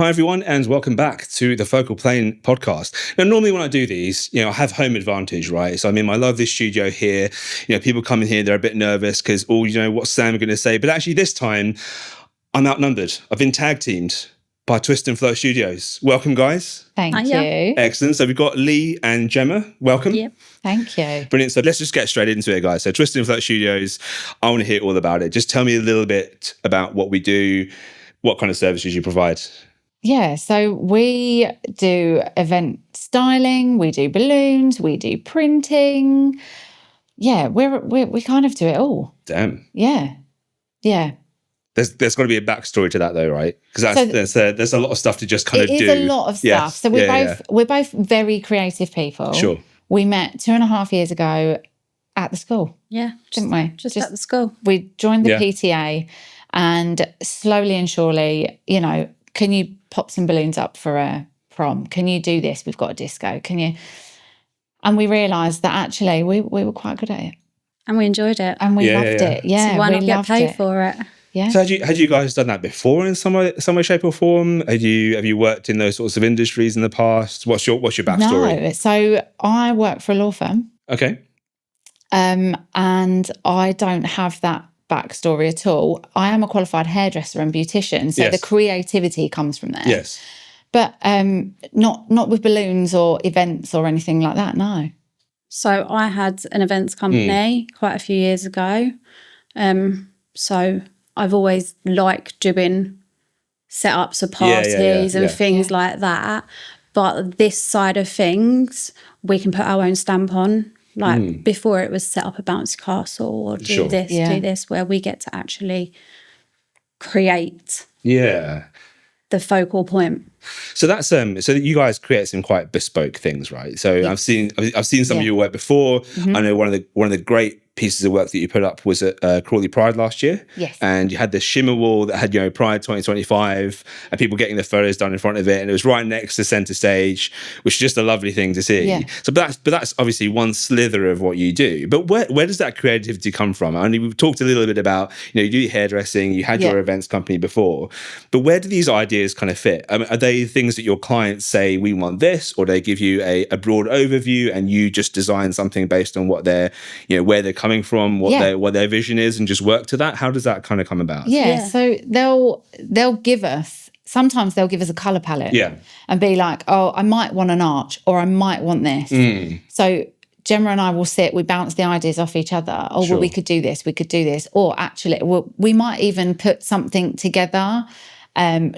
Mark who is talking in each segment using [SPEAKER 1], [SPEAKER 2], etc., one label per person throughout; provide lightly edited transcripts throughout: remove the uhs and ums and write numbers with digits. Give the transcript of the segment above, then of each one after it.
[SPEAKER 1] Hi everyone, and welcome back to the Focal Plane podcast. Now, normally when I do these, I have home advantage, right? So I love this studio here. People come in here, they're a bit nervous because, what's Sam going to say? But actually this time, I'm outnumbered. I've been tag teamed by Twist and Flow Studios. Welcome, guys.
[SPEAKER 2] Thank you.
[SPEAKER 1] Excellent. So we've got Leigh and Gemma. Welcome.
[SPEAKER 2] Yep. Thank you.
[SPEAKER 1] Brilliant. So let's just get straight into it, guys. So Twist and Flow Studios, I want to hear all about it. Just tell me a little bit about what we do, what kind of services you provide.
[SPEAKER 2] Yeah, so we do event styling, we do balloons, we do printing. Yeah, we kind of do it all.
[SPEAKER 1] Damn.
[SPEAKER 2] Yeah.
[SPEAKER 1] There's got to be a backstory to that, though, right? Because there's a lot of stuff to just kind of do.
[SPEAKER 2] It is a lot of stuff.
[SPEAKER 1] Yes.
[SPEAKER 2] So we're both very creative people.
[SPEAKER 1] Sure.
[SPEAKER 2] We met 2.5 years ago at the school.
[SPEAKER 3] Yeah,
[SPEAKER 2] didn't we?
[SPEAKER 3] Just at the school.
[SPEAKER 2] We joined the PTA, and slowly and surely, can you pop some balloons up for a prom? Can you do this? We've got a disco. Can you? And we realised that actually we were quite good at it.
[SPEAKER 3] And we enjoyed it.
[SPEAKER 2] And we loved it. Yeah,
[SPEAKER 3] so why not get paid for it?
[SPEAKER 2] Yeah.
[SPEAKER 1] So had you guys done that before in some way, shape, or form? Have you worked in those sorts of industries in the past? What's your backstory?
[SPEAKER 2] No. So I work for a law firm.
[SPEAKER 1] Okay.
[SPEAKER 2] And I don't have that backstory at all. I am a qualified hairdresser and beautician, so the creativity comes from there.
[SPEAKER 1] Yes.
[SPEAKER 2] But not with balloons or events or anything like that, no.
[SPEAKER 3] So I had an events company quite a few years ago. So I've always liked doing setups of parties and things like that. But this side of things, we can put our own stamp on. Like before it was set up a bouncy castle or do this, where we get to actually create the focal point.
[SPEAKER 1] So that's so you guys create some quite bespoke things, right? So I've seen some of your work before. Mm-hmm. I know one of the great pieces of work that you put up was at Crawley Pride last year.
[SPEAKER 2] Yes.
[SPEAKER 1] And you had this shimmer wall that had, Pride 2025 and people getting their photos done in front of it. And it was right next to centre stage, which is just a lovely thing to see. Yeah. So but that's obviously one slither of what you do. But where does that creativity come from? I mean, we've talked a little bit about, you do hairdressing, you had your events company before, but where do these ideas kind of fit? I mean, are they things that your clients say, we want this, or they give you a broad overview and you just design something based on what they're, where they're coming from, what their vision is, and just work to that? How does that kind of come about?
[SPEAKER 2] So they'll give us, sometimes they'll give us a colour palette and be like, oh, I might want an arch or I might want this. So Gemma and I will sit, we bounce the ideas off each other. Oh, well, we could do this. Or actually, we might even put something together,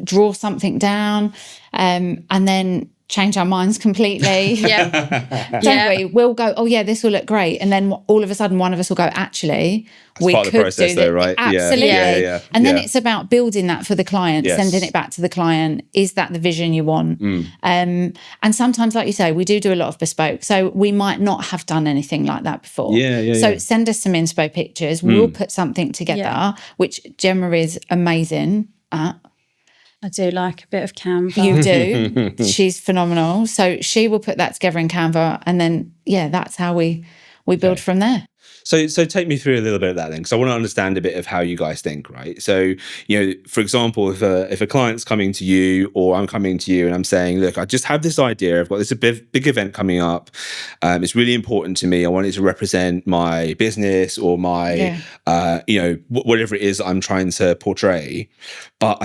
[SPEAKER 2] draw something down, and then change our minds completely. Don't we? We'll go, oh yeah, this will look great. And then all of a sudden one of us will go, actually,
[SPEAKER 1] that's we part could of the process do that. Right?
[SPEAKER 2] Absolutely. And then it's about building that for the client, sending it back to the client. Is that the vision you want? And sometimes, like you say, we do a lot of bespoke. So we might not have done anything like that before. So send us some inspo pictures. We'll put something together, which Gemma is amazing at.
[SPEAKER 3] I do like a bit of Canva.
[SPEAKER 2] You do. She's phenomenal. So she will put that together in Canva, and then that's how we build from there.
[SPEAKER 1] So take me through a little bit of that then, because I want to understand a bit of how you guys think, right? So, for example, if a client's coming to you or I'm coming to you and I'm saying, look, I just have this idea. I've got this big event coming up. It's really important to me. I want it to represent my business or my, whatever it is I'm trying to portray. But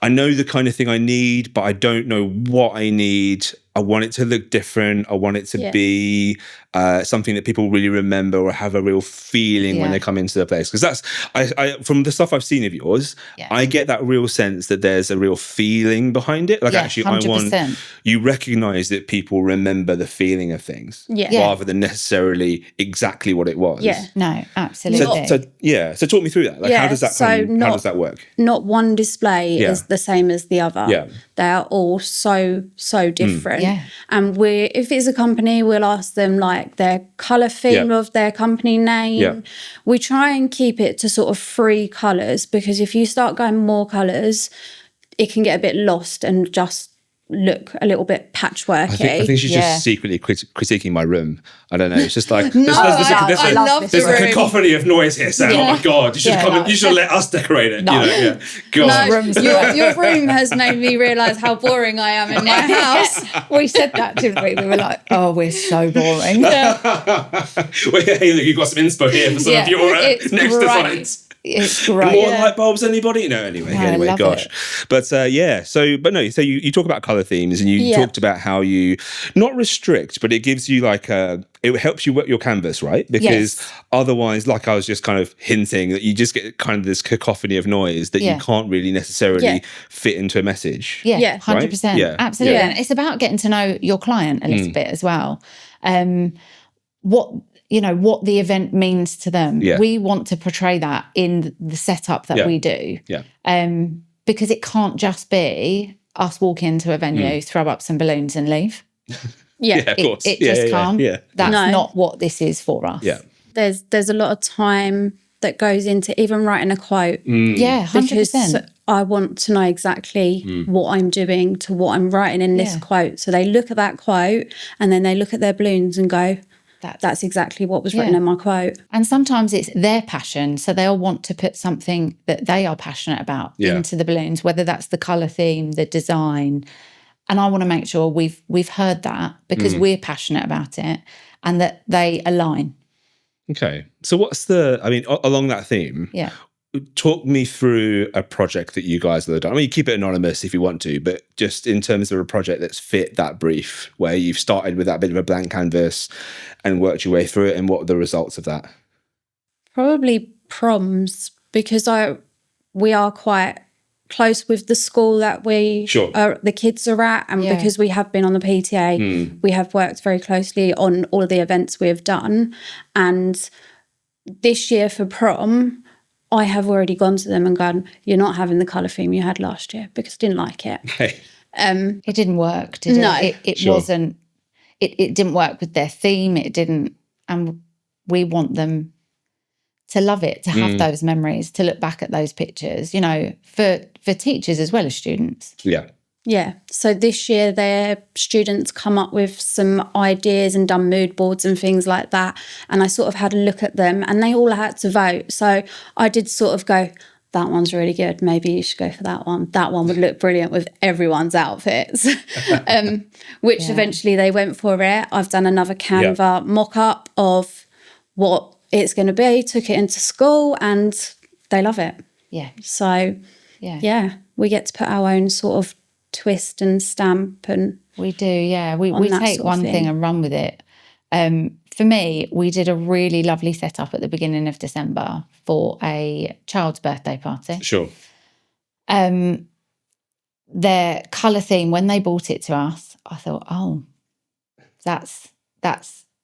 [SPEAKER 1] I know the kind of thing I need, but I don't know what I need. I want it to look different. I want it to be something that people really remember or have a real feeling when they come into the place. Because that's, I from the stuff I've seen of yours, I get that real sense that there's a real feeling behind it. Like actually, 100%. I want, you recognize that people remember the feeling of things rather than necessarily exactly what it was.
[SPEAKER 2] Yeah, no, absolutely.
[SPEAKER 1] So talk me through that. Like, how does that how does that work?
[SPEAKER 3] Not one display is the same as the other. Yeah. They are all so different. And if it's a company, we'll ask them like their colour theme of their company name. We try and keep it to sort of 3 colours, because if you start going more colours, it can get a bit lost and just look a little bit patchworky.
[SPEAKER 1] I think she's just secretly critiquing my room. I don't know. It's just like
[SPEAKER 3] there's
[SPEAKER 1] a cacophony of noise here. So, oh my God, you should let us decorate it.
[SPEAKER 2] No.
[SPEAKER 1] God.
[SPEAKER 3] Your room has made me realise how boring I am in my house.
[SPEAKER 2] We said that, didn't we? We were like, oh, we're so boring.
[SPEAKER 1] Well, hey, look, you've got some inspo here for some of your next designs.
[SPEAKER 2] It's great.
[SPEAKER 1] More light bulbs, anybody? No, anyway, gosh. But so you talk about colour themes, and you talked about how you not restrict, but it gives you like it helps you work your canvas, right? Because otherwise, like I was just kind of hinting, that you just get kind of this cacophony of noise that you can't really necessarily fit into a message.
[SPEAKER 2] Yeah, 100%.
[SPEAKER 1] Right? Yeah.
[SPEAKER 2] Absolutely. And it's about getting to know your client a little bit as well. What the event means to them.
[SPEAKER 1] Yeah.
[SPEAKER 2] We want to portray that in the setup that we do.
[SPEAKER 1] Yeah.
[SPEAKER 2] Because it can't just be us walk into a venue, throw up some balloons and leave.
[SPEAKER 1] Of course.
[SPEAKER 2] It just can't.
[SPEAKER 1] Yeah.
[SPEAKER 2] That's not what this is for us.
[SPEAKER 1] Yeah.
[SPEAKER 3] There's a lot of time that goes into even writing a quote.
[SPEAKER 2] Yeah, 100%.
[SPEAKER 3] Because I want to know exactly what I'm doing to what I'm writing in this quote. So they look at that quote and then they look at their balloons and go, that's exactly what was written in my quote.
[SPEAKER 2] And sometimes it's their passion. So they'll want to put something that they are passionate about into the balloons, whether that's the colour theme, the design. And I want to make sure we've heard that because we're passionate about it and that they align.
[SPEAKER 1] Okay. So along that theme, talk me through a project that you guys have done. I mean, you keep it anonymous if you want to, but just in terms of a project that's fit that brief, where you've started with that bit of a blank canvas and worked your way through it, and what are the results of that?
[SPEAKER 3] Probably proms, because we are quite close with the school that the kids are at, and because we have been on the PTA, we have worked very closely on all of the events we have done. And this year for prom, I have already gone to them and gone, you're not having the colour theme you had last year because I didn't like it.
[SPEAKER 1] Okay.
[SPEAKER 2] It didn't work, did it?
[SPEAKER 3] No.
[SPEAKER 2] It wasn't, it didn't work with their theme. It didn't, and we want them to love it, to have those memories, to look back at those pictures, for teachers as well as students.
[SPEAKER 1] Yeah.
[SPEAKER 3] Yeah. So this year their students come up with some ideas and done mood boards and things like that. And I sort of had a look at them and they all had to vote. So I did sort of go, that one's really good. Maybe you should go for that one. That one would look brilliant with everyone's outfits, which eventually they went for it. I've done another Canva mock-up of what it's going to be, took it into school and they love it.
[SPEAKER 2] Yeah.
[SPEAKER 3] So, we get to put our own sort of twist and stamp, and
[SPEAKER 2] we do, we take one thing and run with it. For me, we did a really lovely setup at the beginning of December for a child's birthday party.
[SPEAKER 1] Sure.
[SPEAKER 2] Their colour theme, when they brought it to us, I thought, oh, that's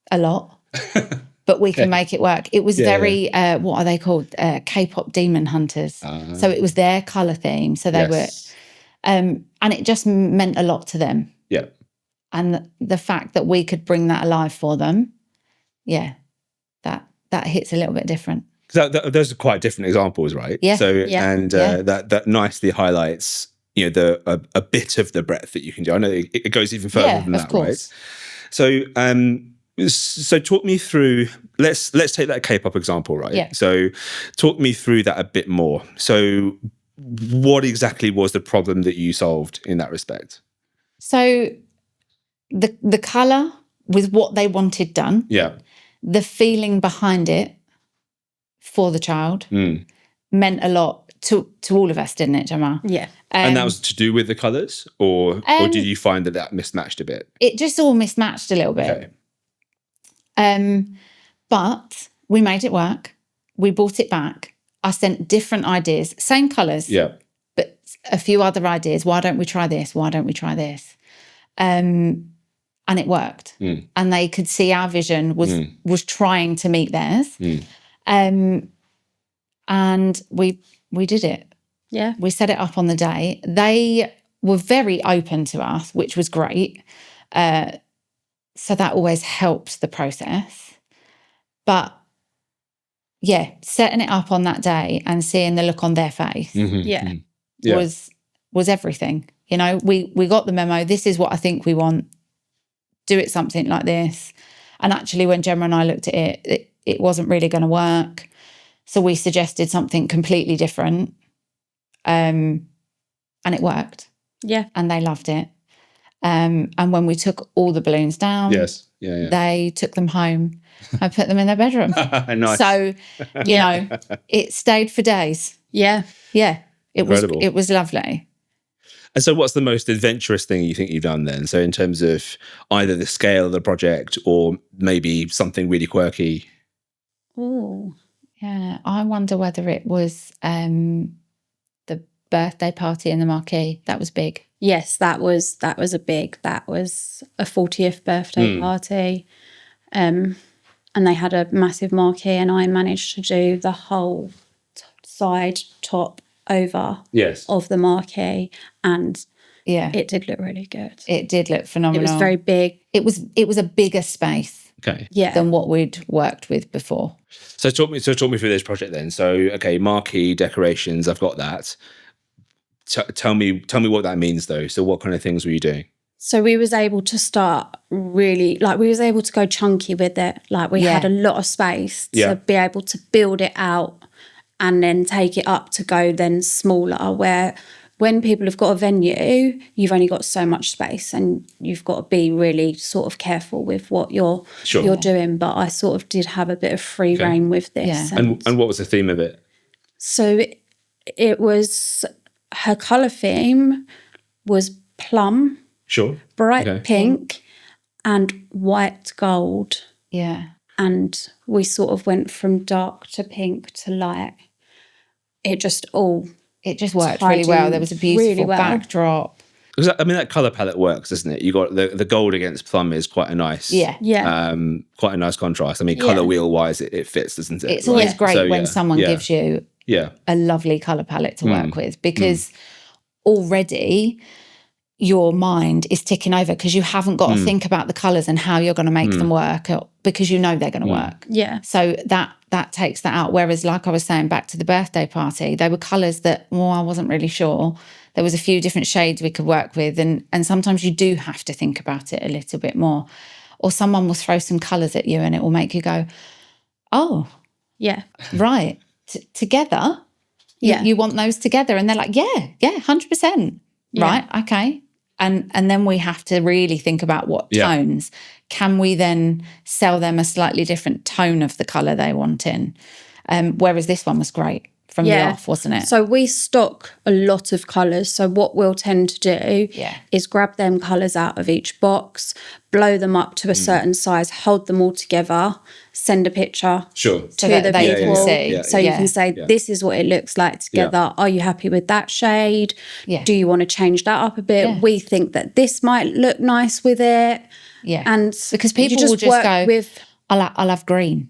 [SPEAKER 2] a lot, but we can make it work. It was very, what are they called? K-pop demon hunters. So it was their colour theme. So they were... and it just meant a lot to them.
[SPEAKER 1] Yeah.
[SPEAKER 2] And the fact that we could bring that alive for them, that hits a little bit different.
[SPEAKER 1] Those are quite different examples, right?
[SPEAKER 2] Yeah.
[SPEAKER 1] So that nicely highlights, a bit of the breadth that you can do. I know it goes even further than that,
[SPEAKER 2] course.
[SPEAKER 1] Right? So talk me through. Let's take that K-pop example, right?
[SPEAKER 2] Yeah.
[SPEAKER 1] So talk me through that a bit more. So what exactly was the problem that you solved in that respect?
[SPEAKER 2] So the colour with what they wanted done, the feeling behind it for the child meant a lot to all of us, didn't it, Gemma?
[SPEAKER 3] Yeah.
[SPEAKER 1] And that was to do with the colours, or did you find that mismatched a bit?
[SPEAKER 2] It just all mismatched a little bit.
[SPEAKER 1] Okay.
[SPEAKER 2] But we made it work. We brought it back. I sent different ideas, same colours, but a few other ideas. Why don't we try this? Why don't we try this? And it worked. And they could see our vision was trying to meet theirs. And we did it.
[SPEAKER 3] Yeah.
[SPEAKER 2] We set it up on the day. They were very open to us, which was great. So that always helped the process. But setting it up on that day and seeing the look on their face was was everything. You know, we got the memo. This is what I think we want. Do it something like this. And actually, when Gemma and I looked at it wasn't really going to work. So we suggested something completely different. And it worked.
[SPEAKER 3] Yeah.
[SPEAKER 2] And they loved it. And when we took all the balloons down, they took them home and put them in their bedroom.
[SPEAKER 1] Nice.
[SPEAKER 2] So, you know, it stayed for days.
[SPEAKER 3] Yeah.
[SPEAKER 2] Yeah.
[SPEAKER 1] Incredible.
[SPEAKER 2] It was lovely.
[SPEAKER 1] And so what's the most adventurous thing you think you've done then? So in terms of either the scale of the project or maybe something really quirky?
[SPEAKER 3] Oh.
[SPEAKER 2] Yeah. I wonder whether it was the birthday party in the marquee. That was big.
[SPEAKER 3] Yes, that was a 40th birthday party. And they had a massive marquee, and I managed to do the whole side top over of the marquee, and it did look really good.
[SPEAKER 2] It did look phenomenal.
[SPEAKER 3] It was very big.
[SPEAKER 2] It was a bigger space than what we'd worked with before.
[SPEAKER 1] So talk me through this project then. So okay, marquee decorations, I've got that. Tell me what that means though. So what kind of things were you doing?
[SPEAKER 3] So we was able to start really, like, we was able to go chunky with it. Like, we had a lot of space to be able to build it out and then take it up to go then smaller, where when people have got a venue, you've only got so much space and you've got to be really sort of careful with what you're doing. But I sort of did have a bit of free reign with this.
[SPEAKER 2] Yeah.
[SPEAKER 1] And what was the theme of it?
[SPEAKER 3] So it was, her colour theme was plum.
[SPEAKER 1] Sure.
[SPEAKER 3] Bright pink and white gold.
[SPEAKER 2] Yeah.
[SPEAKER 3] And we sort of went from dark to pink to light. It just worked really well. There was a beautiful backdrop.
[SPEAKER 1] Because I mean, that colour palette works, doesn't it? You got the gold against plum is quite a nice, quite a nice contrast. I mean, colour wheel wise, it fits, doesn't it?
[SPEAKER 2] It's always great when someone gives you a lovely colour palette to work with, because already your mind is ticking over, because you haven't got to think about the colours and how you're going to make them work, because you know they're going to work.
[SPEAKER 3] Yeah.
[SPEAKER 2] So that takes that out. Whereas, like I was saying, back to the birthday party, they were colours that, I wasn't really sure. There was a few different shades we could work with, and sometimes you do have to think about it a little bit more. Or someone will throw some colours at you and it will make you go, oh,
[SPEAKER 3] yeah,
[SPEAKER 2] right, together.
[SPEAKER 3] Yeah.
[SPEAKER 2] You want those together. And they're like, yeah, 100%. Right, okay. And then we have to really think about what tones. Can we then sell them a slightly different tone of the colour they want in? Whereas this one was great from the off, wasn't it?
[SPEAKER 3] So we stock a lot of colours. So what we'll tend to do is grab them colours out of each box, blow them up to a certain size, hold them all together, send a picture
[SPEAKER 1] to
[SPEAKER 3] the people.
[SPEAKER 2] See.
[SPEAKER 3] So you can say, this is what it looks like together. Are you happy with that shade?
[SPEAKER 2] Yeah.
[SPEAKER 3] Do you want to change that up a bit?
[SPEAKER 2] Yeah.
[SPEAKER 3] We think that this might look nice with it.
[SPEAKER 2] Yeah.
[SPEAKER 3] And
[SPEAKER 2] because people will just go, I'll have green.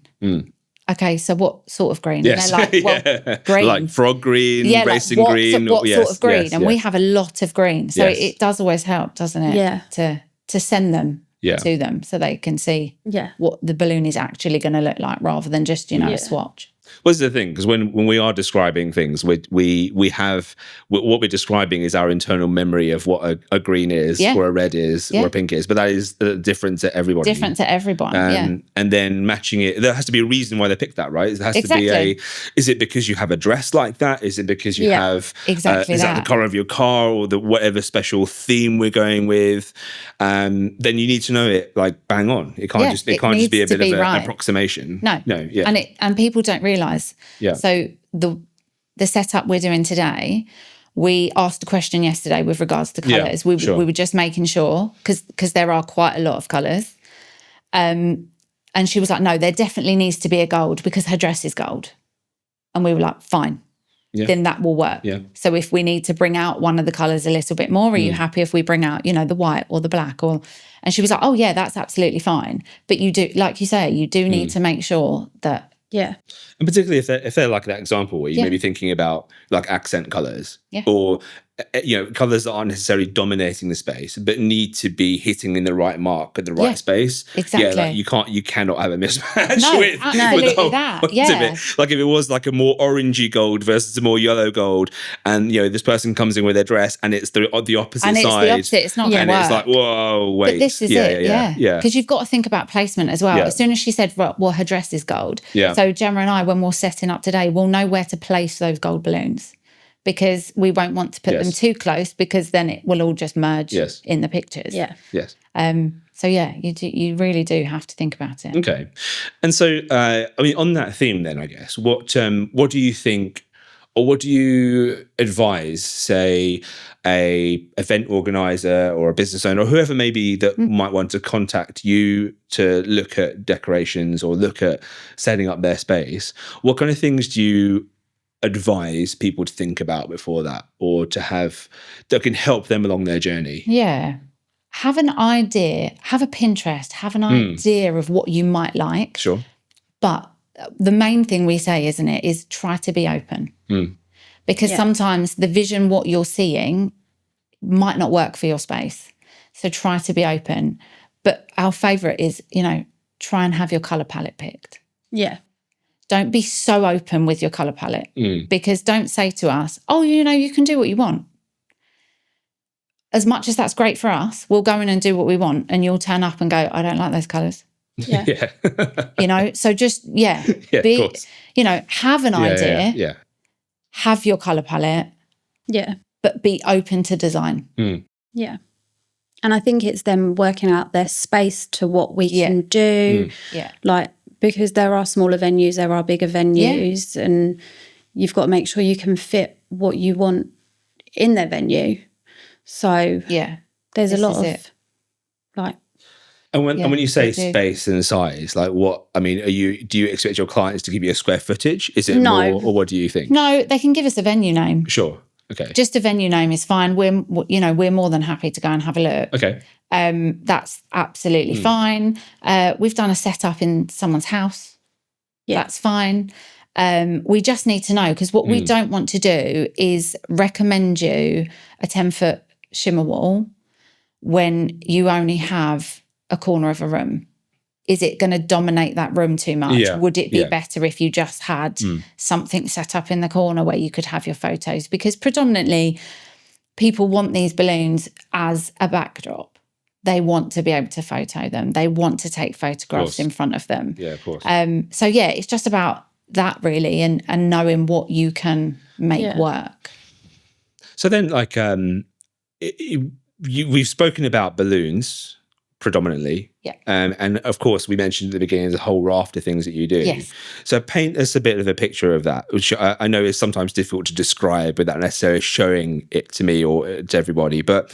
[SPEAKER 2] Okay, so what sort of green?
[SPEAKER 1] Yes.
[SPEAKER 2] And they're like, well, green.
[SPEAKER 1] Like frog green, racing green.
[SPEAKER 2] What sort of green? And we have a lot of green. So it does always help, doesn't it?
[SPEAKER 3] Yeah.
[SPEAKER 2] To send them to them so they can see what the balloon is actually going to look like, rather than just, a swatch.
[SPEAKER 1] What's the thing? Because when we are describing things, we have what we're describing is our internal memory of what a green is, or a red is, or a pink is. But that is different to everybody.
[SPEAKER 2] Different to everyone.
[SPEAKER 1] And then matching it. There has to be a reason why they picked that, right? There has to be is it because you have a dress like that? Is it because you have is that the color of your car, or the whatever special theme we're going with? Then you need to know it like bang on. It can't just be a bit of an approximation.
[SPEAKER 2] No. And people don't realise. So the setup we're doing today, we asked a question yesterday with regards to colours. We were just making sure, because there are quite a lot of colours. And she was like, no, there definitely needs to be a gold, because her dress is gold. And we were like, fine, then that will work. Yeah. So if we need to bring out one of the colours a little bit more, are you happy if we bring out, the white or the black? And she was like, oh yeah, that's absolutely fine. But you do, like you say, you do need to make sure that.
[SPEAKER 3] Yeah.
[SPEAKER 1] And particularly if they're like that example where you may be thinking about like accent colours, or colours that aren't necessarily dominating the space, but need to be hitting in the right mark at the right space.
[SPEAKER 2] Exactly.
[SPEAKER 1] Yeah, like you cannot have a mismatch with
[SPEAKER 2] absolutely that. Yeah.
[SPEAKER 1] Like if it was like a more orangey gold versus a more yellow gold, and this person comes in with their dress and it's the opposite
[SPEAKER 2] and
[SPEAKER 1] side.
[SPEAKER 2] It's the opposite. It's not going to work.
[SPEAKER 1] It's like, whoa, wait.
[SPEAKER 2] But this is it. Yeah. Because you've got to think about placement as well.
[SPEAKER 1] Yeah.
[SPEAKER 2] As soon as she said, well, her dress is gold.
[SPEAKER 1] Yeah.
[SPEAKER 2] So Gemma and I, when we're setting up today, we'll know where to place those gold balloons, because we won't want to put them too close, because then it will all just merge in the pictures.
[SPEAKER 3] Yeah.
[SPEAKER 1] Yes.
[SPEAKER 2] So you really do have to think about it.
[SPEAKER 1] Okay. And so, on that theme then, I guess, what do you think, or what do you advise, say, a event organizer or a business owner or whoever maybe that might want to contact you to look at decorations or look at setting up their space? What kind of things do you advise people to think about before that, or to have that can help them along their journey?
[SPEAKER 2] Yeah. Have an idea, have a Pinterest, have an idea of what you might like.
[SPEAKER 1] Sure.
[SPEAKER 2] But the main thing we say, isn't it, is try to be open. Because sometimes the vision, what you're seeing, might not work for your space. So try to be open. But our favourite is, try and have your colour palette picked.
[SPEAKER 3] Yeah.
[SPEAKER 2] Don't be so open with your colour palette, because don't say to us, oh, you can do what you want. As much as that's great for us, we'll go in and do what we want, and you'll turn up and go, I don't like those colours.
[SPEAKER 3] Yeah.
[SPEAKER 2] So just,
[SPEAKER 1] of course.
[SPEAKER 2] Have an idea.
[SPEAKER 1] Yeah.
[SPEAKER 2] Have your colour palette.
[SPEAKER 3] Yeah.
[SPEAKER 2] But be open to design.
[SPEAKER 3] Yeah. And I think it's them working out their space to what we can do.
[SPEAKER 2] Yeah.
[SPEAKER 3] Like, because there are smaller venues, there are bigger venues, and you've got to make sure you can fit what you want in their venue. So there's a lot of like.
[SPEAKER 1] And when you say space and size, like do you expect your clients to give you a square footage? Is it more, or what do you think?
[SPEAKER 2] No, they can give us a venue name.
[SPEAKER 1] Sure. Okay.
[SPEAKER 2] Just a venue name is fine. We're more than happy to go and have a look.
[SPEAKER 1] Okay.
[SPEAKER 2] That's absolutely fine. We've done a setup in someone's house. Yeah. That's fine. We just need to know, because what we don't want to do is recommend you a 10-foot shimmer wall when you only have a corner of a room. Is it going to dominate that room too much?
[SPEAKER 1] Yeah.
[SPEAKER 2] Would it be better if you just had something set up in the corner where you could have your photos? Because predominantly people want these balloons as a backdrop. They want to be able to photo them. They want to take photographs in front of them.
[SPEAKER 1] Yeah, of course.
[SPEAKER 2] So it's just about that really, and knowing what you can make work.
[SPEAKER 1] So then, like, we've spoken about balloons predominantly.
[SPEAKER 2] Yeah.
[SPEAKER 1] And of course, we mentioned at the beginning there's a whole raft of things that you do.
[SPEAKER 2] Yes.
[SPEAKER 1] So paint us a bit of a picture of that, which I know is sometimes difficult to describe without necessarily showing it to me or to everybody. But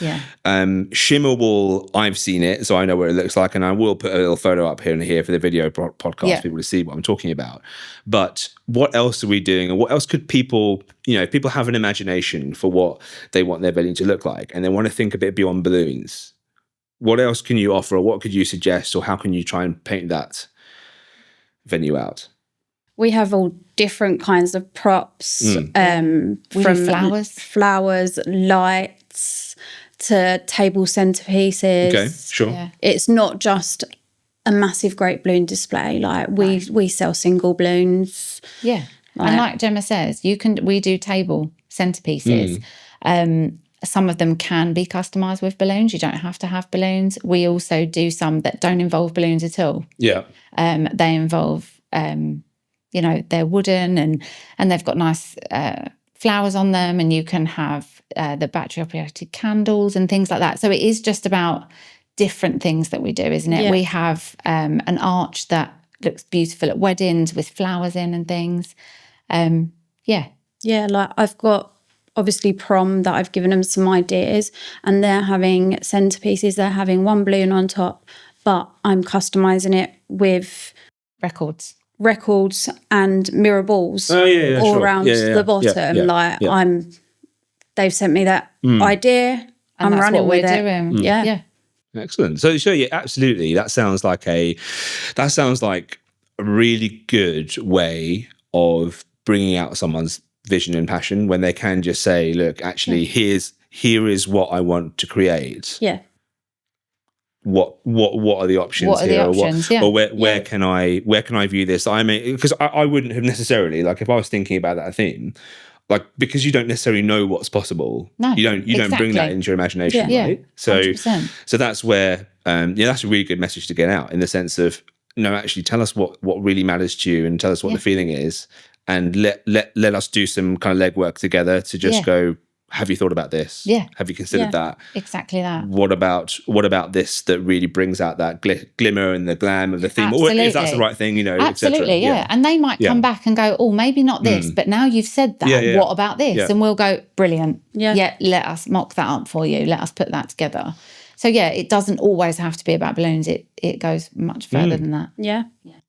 [SPEAKER 1] shimmer wall, I've seen it, so I know what it looks like, and I will put a little photo up here and here for the video podcast for people to see what I'm talking about. But what else are we doing, and what else could people, if people have an imagination for what they want their venue to look like, and they want to think a bit beyond balloons, what else can you offer, or what could you suggest, or how can you try and paint that venue out?
[SPEAKER 3] We have all different kinds of props, from flowers, lights, to table centerpieces.
[SPEAKER 1] Okay, sure.
[SPEAKER 2] Yeah.
[SPEAKER 3] It's not just a massive great balloon display. Like we sell single balloons.
[SPEAKER 2] Yeah. And like Gemma says, we do table centerpieces. Some of them can be customized with balloons. You don't have to have balloons. We also do some that don't involve balloons at all.
[SPEAKER 1] Yeah.
[SPEAKER 2] They involve, they're wooden and they've got nice flowers on them, and you can have the battery operated candles and things like that. So it is just about different things that we do, isn't it? Yeah. We have an arch that looks beautiful at weddings with flowers in and things. Yeah,
[SPEAKER 3] like I've got obviously prom that I've given them some ideas, and they're having centerpieces. They're having one balloon on top, but I'm customizing it with
[SPEAKER 2] records
[SPEAKER 3] and mirror balls
[SPEAKER 1] all
[SPEAKER 3] around the bottom. They've sent me that idea.
[SPEAKER 2] And
[SPEAKER 3] I'm running with it.
[SPEAKER 2] Doing.
[SPEAKER 3] Yeah.
[SPEAKER 1] Excellent. So absolutely. That sounds like a really good way of bringing out someone's vision and passion when they can just say, look, actually, here is what I want to create.
[SPEAKER 3] Yeah.
[SPEAKER 1] What are the options
[SPEAKER 2] What are the
[SPEAKER 1] here?
[SPEAKER 2] options?
[SPEAKER 1] Or where can I view this? I mean, because I wouldn't have necessarily, like, if I was thinking about that theme, like, because you don't necessarily know what's possible.
[SPEAKER 2] No,
[SPEAKER 1] you don't bring that into your imagination, right? So
[SPEAKER 2] 100%.
[SPEAKER 1] so that's where that's a really good message to get out, in the sense of, no, actually tell us what really matters to you, and tell us what the feeling is, and let us do some kind of legwork together to just go, have you thought about this?
[SPEAKER 2] Yeah.
[SPEAKER 1] Have you considered that?
[SPEAKER 2] Exactly that.
[SPEAKER 1] What about this that really brings out that glimmer and the glam of the theme?
[SPEAKER 2] Absolutely.
[SPEAKER 1] Or if that's the right thing,
[SPEAKER 2] Absolutely, yeah. And they might come back and go, oh, maybe not this, but now you've said that, what about this? And we'll go, brilliant. Yeah, let us mock that up for you. Let us put that together. So, it doesn't always have to be about balloons. It goes much further than that.
[SPEAKER 3] Yeah.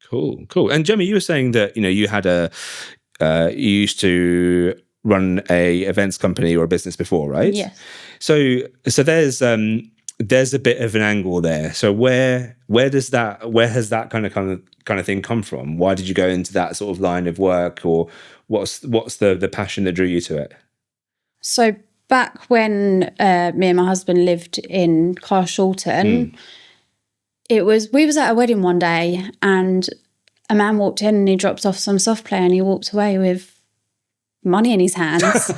[SPEAKER 1] Cool. And Gemma, you were saying that, you had you used to run a events company or a business before, right?
[SPEAKER 3] Yes.
[SPEAKER 1] So there's a bit of an angle there. So where has that kind of thing come from? Why did you go into that sort of line of work, or what's the passion that drew you to it?
[SPEAKER 3] So back when me and my husband lived in Carshalton, we was at a wedding one day, and a man walked in and he dropped off some soft play, and he walked away with money in his hands.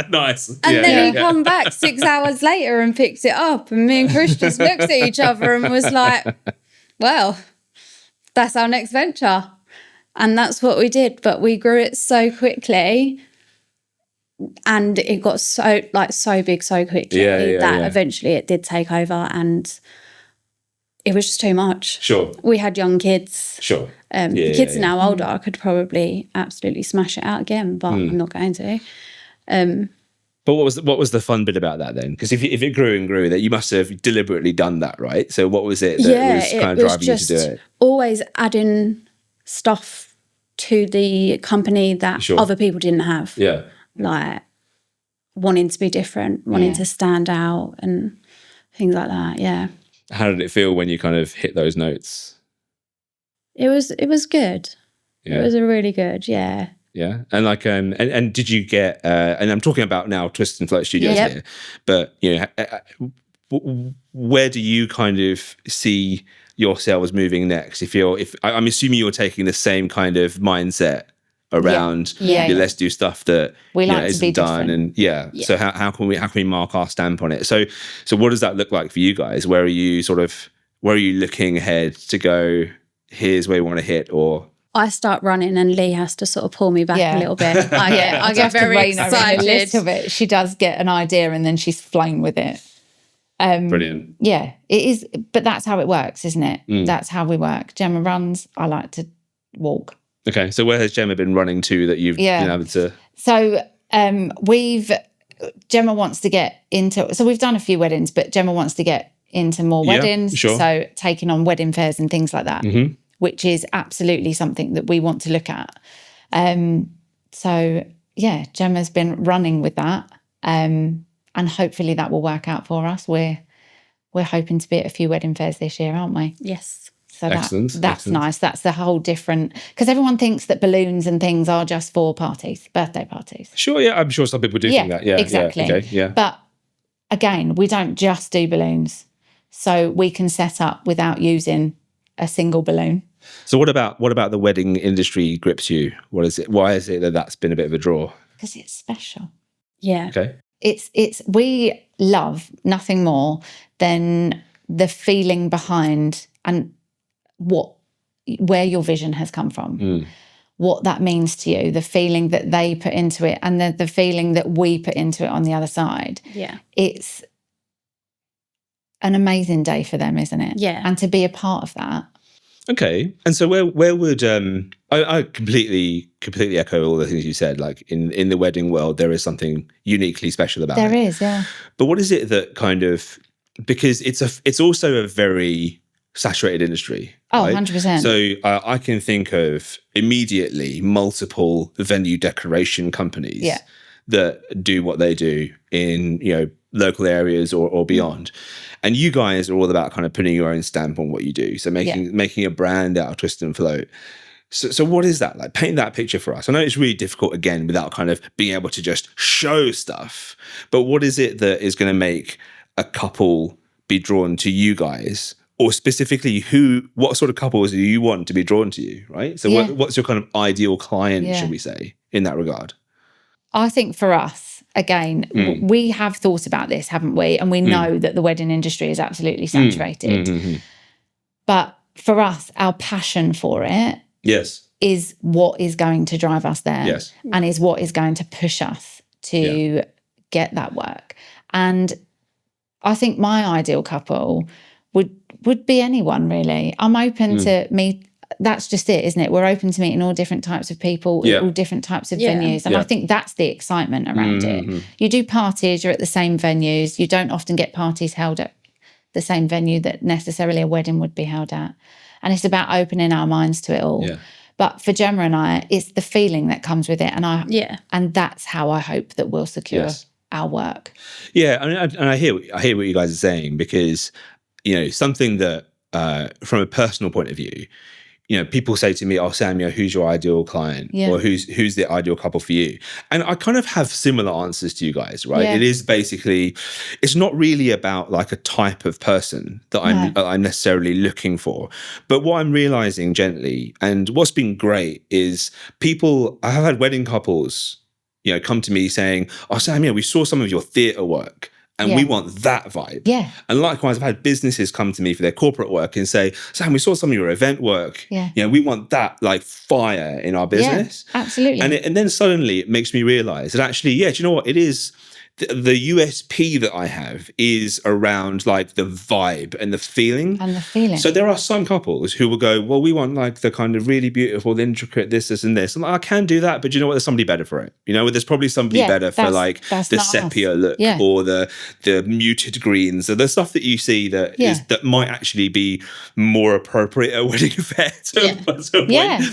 [SPEAKER 1] Nice.
[SPEAKER 3] And then he come back 6 hours later and picked it up, and me and Chris just looked at each other and was like, well, that's our next venture. And that's what we did. But we grew it so quickly, and it got so big so quickly that eventually it did take over, and it was just too much.
[SPEAKER 1] Sure.
[SPEAKER 3] We had young kids.
[SPEAKER 1] Sure.
[SPEAKER 3] The kids are now older. I could probably absolutely smash it out again, but I'm not going to.
[SPEAKER 1] But what was the fun bit about that then? Because if it grew and grew, that you must have deliberately done that, right? So what was it that was kind of driving you to do it?
[SPEAKER 3] Always adding stuff to the company that other people didn't have.
[SPEAKER 1] Yeah.
[SPEAKER 3] Like wanting to be different, wanting to stand out and things like that. Yeah.
[SPEAKER 1] How did it feel when you kind of hit those notes?
[SPEAKER 3] It was good.
[SPEAKER 1] Yeah.
[SPEAKER 3] It was a really good, yeah.
[SPEAKER 1] Yeah. And like and did you get and I'm talking about now Twist and Float Studios here, but where do you kind of see yourselves moving next? If I'm assuming you're taking the same kind of mindset around let's do stuff that
[SPEAKER 2] we like
[SPEAKER 1] isn't
[SPEAKER 2] to be
[SPEAKER 1] done,
[SPEAKER 2] different.
[SPEAKER 1] And so how can we mark our stamp on it? So what does that look like for you guys? Where are you looking ahead to go, here's where we want to hit? Or
[SPEAKER 3] I start running and Leigh has to sort of pull me back a little bit. I get very excited.
[SPEAKER 2] A little bit. She does get an idea and then she's flown with it.
[SPEAKER 1] Brilliant.
[SPEAKER 2] Yeah, it is. But that's how it works, isn't it? That's how we work. Gemma runs. I like to walk.
[SPEAKER 1] Okay, so where has Gemma been running to that you've been able to?
[SPEAKER 2] So Gemma wants to get into. So we've done a few weddings, but Gemma wants to get into more weddings.
[SPEAKER 1] Sure.
[SPEAKER 2] So taking on wedding fairs and things like that. Which is absolutely something that we want to look at. So, Gemma's been running with that, and hopefully that will work out for us. We're hoping to be at a few wedding fairs this year, aren't we?
[SPEAKER 3] Yes.
[SPEAKER 2] So that's nice. That's the whole different, because everyone thinks that balloons and things are just for parties, birthday parties.
[SPEAKER 1] Sure, yeah, I'm sure some people do think that. Yeah,
[SPEAKER 2] exactly.
[SPEAKER 1] Yeah, okay, yeah.
[SPEAKER 2] But again, we don't just do balloons, so we can set up without using a single balloon.
[SPEAKER 1] So what about the wedding industry grips you? What is it? Why is it that that's been a bit of a draw?
[SPEAKER 2] Because it's special.
[SPEAKER 3] Yeah.
[SPEAKER 1] Okay.
[SPEAKER 2] It's we love nothing more than the feeling behind and where your vision has come from, what that means to you, the feeling that they put into it, and the feeling that we put into it on the other side.
[SPEAKER 3] Yeah.
[SPEAKER 2] It's an amazing day for them, isn't it?
[SPEAKER 3] Yeah.
[SPEAKER 2] And to be a part of that.
[SPEAKER 1] Okay, and so where would I completely echo all the things you said. Like in the wedding world, there is something uniquely special about it.
[SPEAKER 2] There is, yeah.
[SPEAKER 1] But what is it that kind of, because it's also a very saturated industry.
[SPEAKER 2] Oh,
[SPEAKER 1] right?
[SPEAKER 2] 100%.
[SPEAKER 1] So I can think of immediately multiple venue decoration companies that do what they do in local areas or beyond. And you guys are all about kind of putting your own stamp on what you do. So making a brand out of Twist and Float. So what is that like? Paint that picture for us. I know it's really difficult again without kind of being able to just show stuff, but what is it that is going to make a couple be drawn to you guys, or specifically what sort of couples do you want to be drawn to you, right? So what's your kind of ideal client, should we say, in that regard?
[SPEAKER 2] I think for us, again, we have thought about this, haven't we? And we know that the wedding industry is absolutely saturated. But for us, our passion for it is what is going to drive us there, and is what is going to push us to get that work. And I think my ideal couple would be anyone, really. I'm open to meet. That's just it, isn't it? We're open to meeting all different types of people, all different types of venues. And I think that's the excitement around it. You do parties, you're at the same venues. You don't often get parties held at the same venue that necessarily a wedding would be held at. And it's about opening our minds to it all. But for Gemma and I, it's the feeling that comes with it. And that's how I hope that we'll secure our work.
[SPEAKER 1] Yeah, and I hear what you guys are saying, because, you know, something that from a personal point of view, you know, people say to me, "Oh, Sam, you know, who's your ideal client, or who's the ideal couple for you?" And I kind of have similar answers to you guys, right? It is basically, it's not really about like a type of person that I'm necessarily looking for, but what I'm realizing gently, and what's been great is I have had wedding couples, you know, come to me saying, "Oh, Sam, yeah, we saw some of your theatre work, and we want that vibe." And likewise, I've had businesses come to me for their corporate work and say, "Sam, we saw some of your event work. You know, we want that like fire in our business."
[SPEAKER 2] Absolutely.
[SPEAKER 1] And then suddenly it makes me realize that actually, do you know what? It is the USP that I have is around like the vibe and the feeling. So there are some couples who will go, "Well, we want like the kind of really beautiful, intricate this, and this." I'm like, "I can do that, but you know what? There's somebody better for it. You know, there's probably somebody better for like the sepia look or the muted greens, or the stuff that you see that that might actually be more appropriate at a wedding affair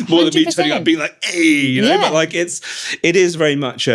[SPEAKER 1] more than me turning up being like, hey, you know." But like it is very much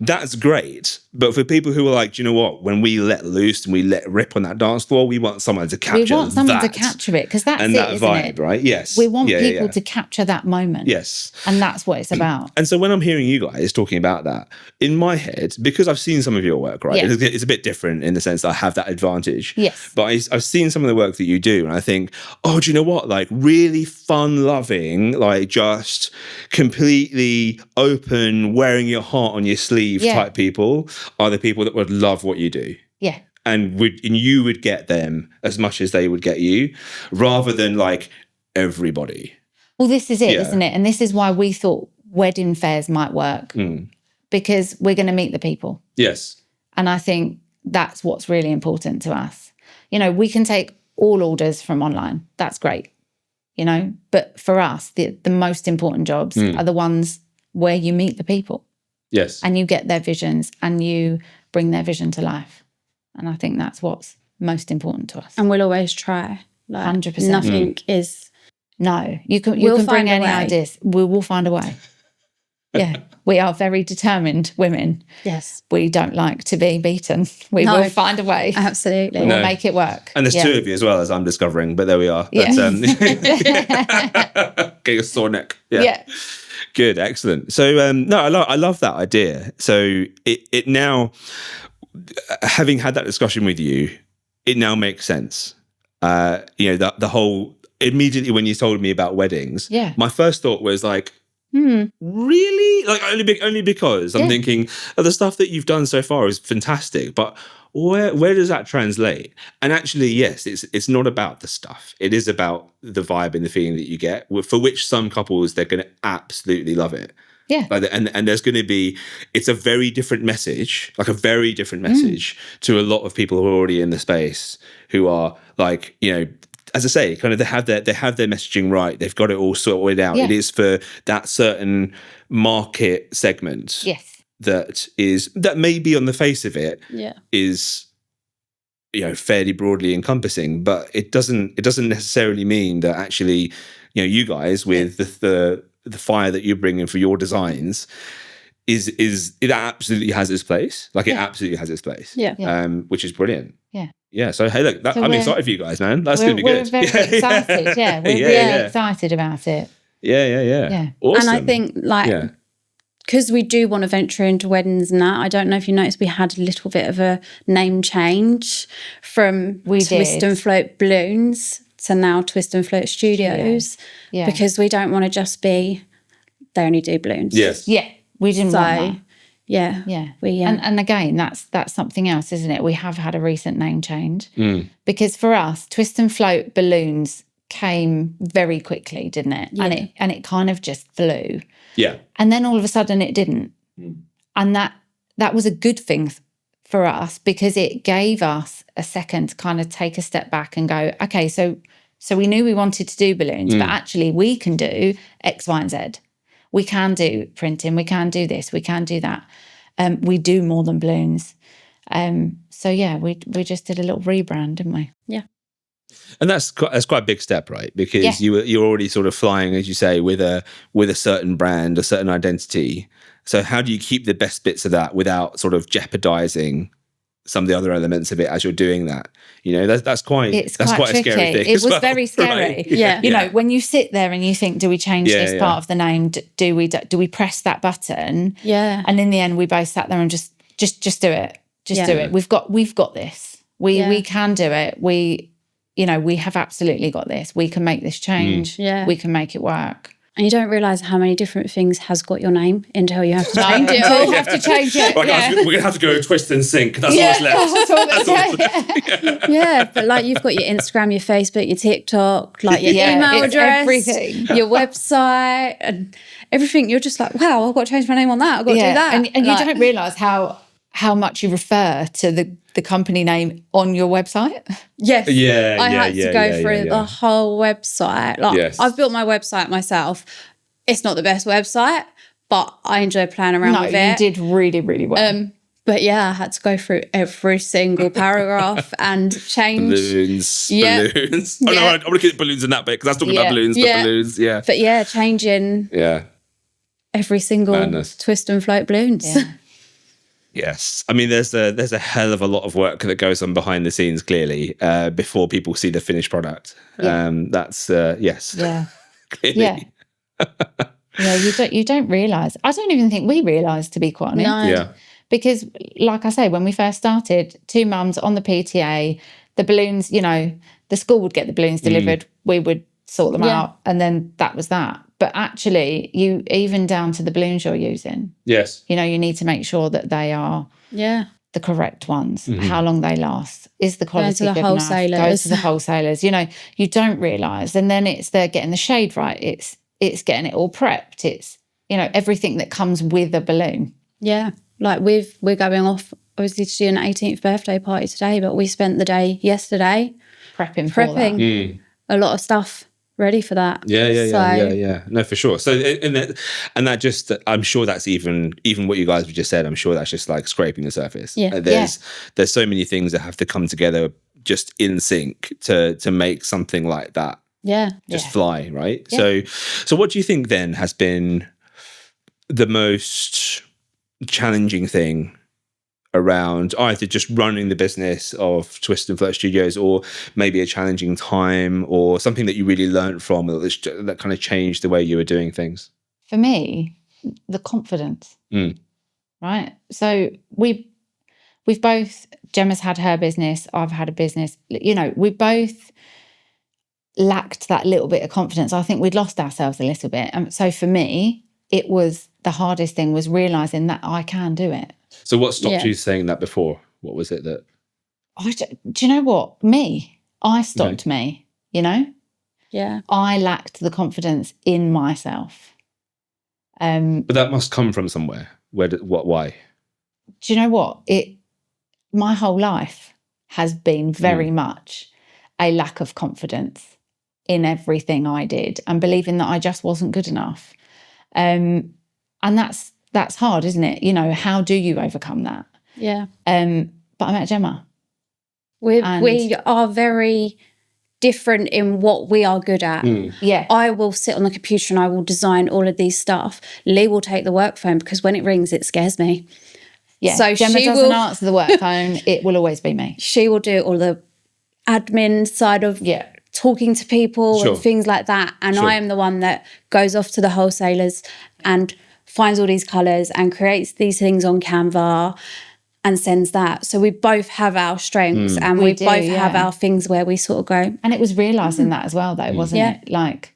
[SPEAKER 1] that's great. But for people who are like, "Do you know what? When we let loose and we let rip on that dance floor, we want someone to capture it. We want someone
[SPEAKER 2] to capture it, because that's
[SPEAKER 1] and
[SPEAKER 2] it,
[SPEAKER 1] that
[SPEAKER 2] isn't
[SPEAKER 1] vibe,
[SPEAKER 2] it?
[SPEAKER 1] Right? Yes.
[SPEAKER 2] We want people to capture that moment.
[SPEAKER 1] Yes.
[SPEAKER 2] And that's what it's about.
[SPEAKER 1] And so when I'm hearing you guys talking about that, in my head, because I've seen some of your work, right? It's a bit different in the sense that I have that advantage. But I've seen some of the work that you do, and I think, oh, do you know what? Like really fun-loving, like just completely open, wearing your heart on your sleeve type people are the people that would love what you do. And you would get them as much as they would get you, rather than like everybody.
[SPEAKER 2] Well, this is it, isn't it? And this is why we thought wedding fairs might work, because we're going to meet the people. And I think that's what's really important to us. You know, we can take all orders from online. That's great, you know. But for us, the most important jobs are the ones where you meet the people. And you get their visions and you bring their vision to life. And I think that's what's most important to us.
[SPEAKER 3] And we'll always try. Like,
[SPEAKER 2] 100%.
[SPEAKER 3] Nothing is...
[SPEAKER 2] No, you can bring any ideas. We will find a way. We are very determined women. We don't like to be beaten. We will find a way.
[SPEAKER 3] Absolutely.
[SPEAKER 2] We'll make it work.
[SPEAKER 1] And there's two of you as well, as I'm discovering, but there we are. Get your sore neck. Good, excellent. So I love that idea. So it now, having had that discussion with you, it now makes sense. You know, the whole, immediately when you told me about weddings, my first thought was like, really? Like only because I'm thinking, oh, the stuff that you've done so far is fantastic, but where does that translate? And actually, yes, it's not about the stuff. It is about the vibe and the feeling that you get, for which some couples, they're going to absolutely love it. Like, and there's going to be, it's a very different message, like a very different message to a lot of people who are already in the space, who are like, you know, as I say, kind of they have their messaging right. They've got it all sorted out. It is for that certain market segment. That may be on the face of it is, you know, fairly broadly encompassing, but it doesn't necessarily mean that actually, you know, you guys with the fire that you bring in for your designs is it absolutely has its place. Like it absolutely has its place. Which is brilliant. So hey, look, I'm excited for you guys, man. That's going to be good.
[SPEAKER 2] We're very excited. We're really excited about it.
[SPEAKER 1] Yeah. Awesome.
[SPEAKER 3] And I think because we do want to venture into weddings and that, I don't know if you noticed, we had a little bit of a name change from Twist and Float Balloons to now Twist and Float Studios, because we don't want to just be, they only do balloons.
[SPEAKER 1] Yes.
[SPEAKER 2] Yeah, we didn't want that.
[SPEAKER 3] Yeah.
[SPEAKER 2] And again, that's something else, isn't it? We have had a recent name change because for us, Twist and Float Balloons came very quickly, didn't it? Yeah. And it kind of just flew.
[SPEAKER 1] Yeah.
[SPEAKER 2] And then all of a sudden it didn't. And that was a good thing for us because it gave us a second to kind of take a step back and go, okay, so we knew we wanted to do balloons, but actually we can do X, Y, and Z. We can do printing, we can do this, we can do that. We do more than balloons. So yeah, we just did a little rebrand, didn't we?
[SPEAKER 3] Yeah.
[SPEAKER 1] And that's quite a big step, right? Because you're already sort of flying, as you say, with a certain brand, a certain identity. So how do you keep the best bits of that without sort of jeopardizing some of the other elements of it as you're doing that? You know, that's quite a scary thing.
[SPEAKER 2] It was very scary.
[SPEAKER 1] Right?
[SPEAKER 3] Yeah.
[SPEAKER 2] You know, when you sit there and you think, do we change this part of the name? Do we press that button?
[SPEAKER 3] Yeah.
[SPEAKER 2] And in the end, we both sat there and just do it. Just do it. We've got this. We can do it. We have absolutely got this. We can make this change.
[SPEAKER 3] Yeah.
[SPEAKER 2] We can make it work.
[SPEAKER 3] And you don't realise how many different things has got your name until you have to change it.
[SPEAKER 2] Until you have to change it.
[SPEAKER 1] Right, guys, we're going to have to go twist and sync. That's all that's left.
[SPEAKER 3] Yeah, but like you've got your Instagram, your Facebook, your TikTok, like your email address,
[SPEAKER 2] everything.
[SPEAKER 3] Your website, and everything. You're just like, wow, I've got to change my name on that. I've got to do that.
[SPEAKER 2] And you don't realise how much you refer to the company name on your website.
[SPEAKER 3] Yes. I had to go through the whole website. Like I've built my website myself. It's not the best website, but I enjoy playing around with it.
[SPEAKER 2] You did really, really well.
[SPEAKER 3] But yeah, I had to go through every single paragraph and change.
[SPEAKER 1] Balloons. Oh no, I'm going to keep balloons in that bit because that's talking about balloons, but balloons,
[SPEAKER 3] But yeah, changing every single Twist and Float balloons.
[SPEAKER 2] Yeah.
[SPEAKER 1] Yes. I mean, there's a hell of a lot of work that goes on behind the scenes, clearly, before people see the finished product. That's, yes.
[SPEAKER 2] Yeah.
[SPEAKER 1] Clearly.
[SPEAKER 2] Yeah, you don't realise. I don't even think we realised, to be quite honest.
[SPEAKER 3] No.
[SPEAKER 1] Yeah.
[SPEAKER 2] Because, like I say, when we first started, 2 mums on the PTA, the balloons, the school would get the balloons delivered, we would sort them out, and then that was that. But actually, you even down to the balloons you're using.
[SPEAKER 1] Yes.
[SPEAKER 2] You need to make sure that they are the correct ones, how long they last, is the quality good enough? Go to the wholesalers. You don't realise. And then it's getting the shade right. It's getting it all prepped. It's, everything that comes with a balloon.
[SPEAKER 3] Yeah. Like we're going off, obviously, to do an 18th birthday party today, but we spent the day yesterday
[SPEAKER 2] prepping for that.
[SPEAKER 3] A lot of stuff ready for that.
[SPEAKER 1] Yeah. No, for sure. So, and that just, I'm sure that's even what you guys have just said. I'm sure that's just like scraping the surface.
[SPEAKER 3] Yeah.
[SPEAKER 1] There's so many things that have to come together just in sync to make something like that. Fly, right? Yeah. So what do you think then has been the most challenging thing around either just running the business of Twist and Float Studios, or maybe a challenging time, or something that you really learned from that kind of changed the way you were doing things?
[SPEAKER 2] For me, the confidence, right? So we've both, Gemma's had her business, I've had a business, we both lacked that little bit of confidence. I think we'd lost ourselves a little bit. So for me, it was the hardest thing was realising that I can do it.
[SPEAKER 1] So what stopped you saying that before? What was it that...
[SPEAKER 2] do you know what? I stopped me,
[SPEAKER 3] Yeah.
[SPEAKER 2] I lacked the confidence in myself.
[SPEAKER 1] But that must come from somewhere. Why?
[SPEAKER 2] Do you know what? My whole life has been very much a lack of confidence in everything I did and believing that I just wasn't good enough. And that's hard, isn't it? How do you overcome that?
[SPEAKER 3] Yeah.
[SPEAKER 2] But I met Gemma.
[SPEAKER 3] We are very different in what we are good at.
[SPEAKER 2] Yeah.
[SPEAKER 3] I will sit on the computer and I will design all of these stuff. Leigh will take the work phone because when it rings, it scares me.
[SPEAKER 2] Yeah.
[SPEAKER 3] So
[SPEAKER 2] Gemma doesn't answer the work phone. It will always be me.
[SPEAKER 3] She will do all the admin side of talking to people and things like that. And I am the one that goes off to the wholesalers and finds all these colours and creates these things on Canva and sends that. So we both have our strengths and we both have our things where we sort of go.
[SPEAKER 2] And it was realising that as well, though, wasn't it? Like,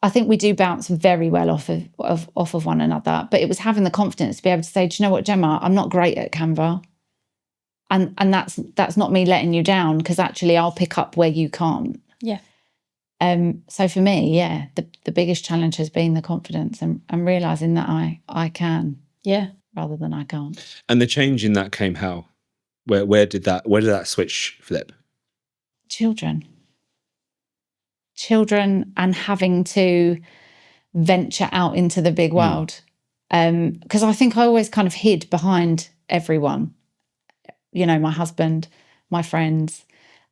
[SPEAKER 2] I think we do bounce very well off of one another, but it was having the confidence to be able to say, do you know what, Gemma, I'm not great at Canva. And that's not me letting you down, because actually I'll pick up where you can't.
[SPEAKER 3] Yeah.
[SPEAKER 2] So for me, the biggest challenge has been the confidence and realising that I can.
[SPEAKER 3] Yeah.
[SPEAKER 2] Rather than I can't.
[SPEAKER 1] And the change in that came how? Where did that switch flip?
[SPEAKER 2] Children and having to venture out into the big world. Because I think I always kind of hid behind everyone. You know, my husband, my friends.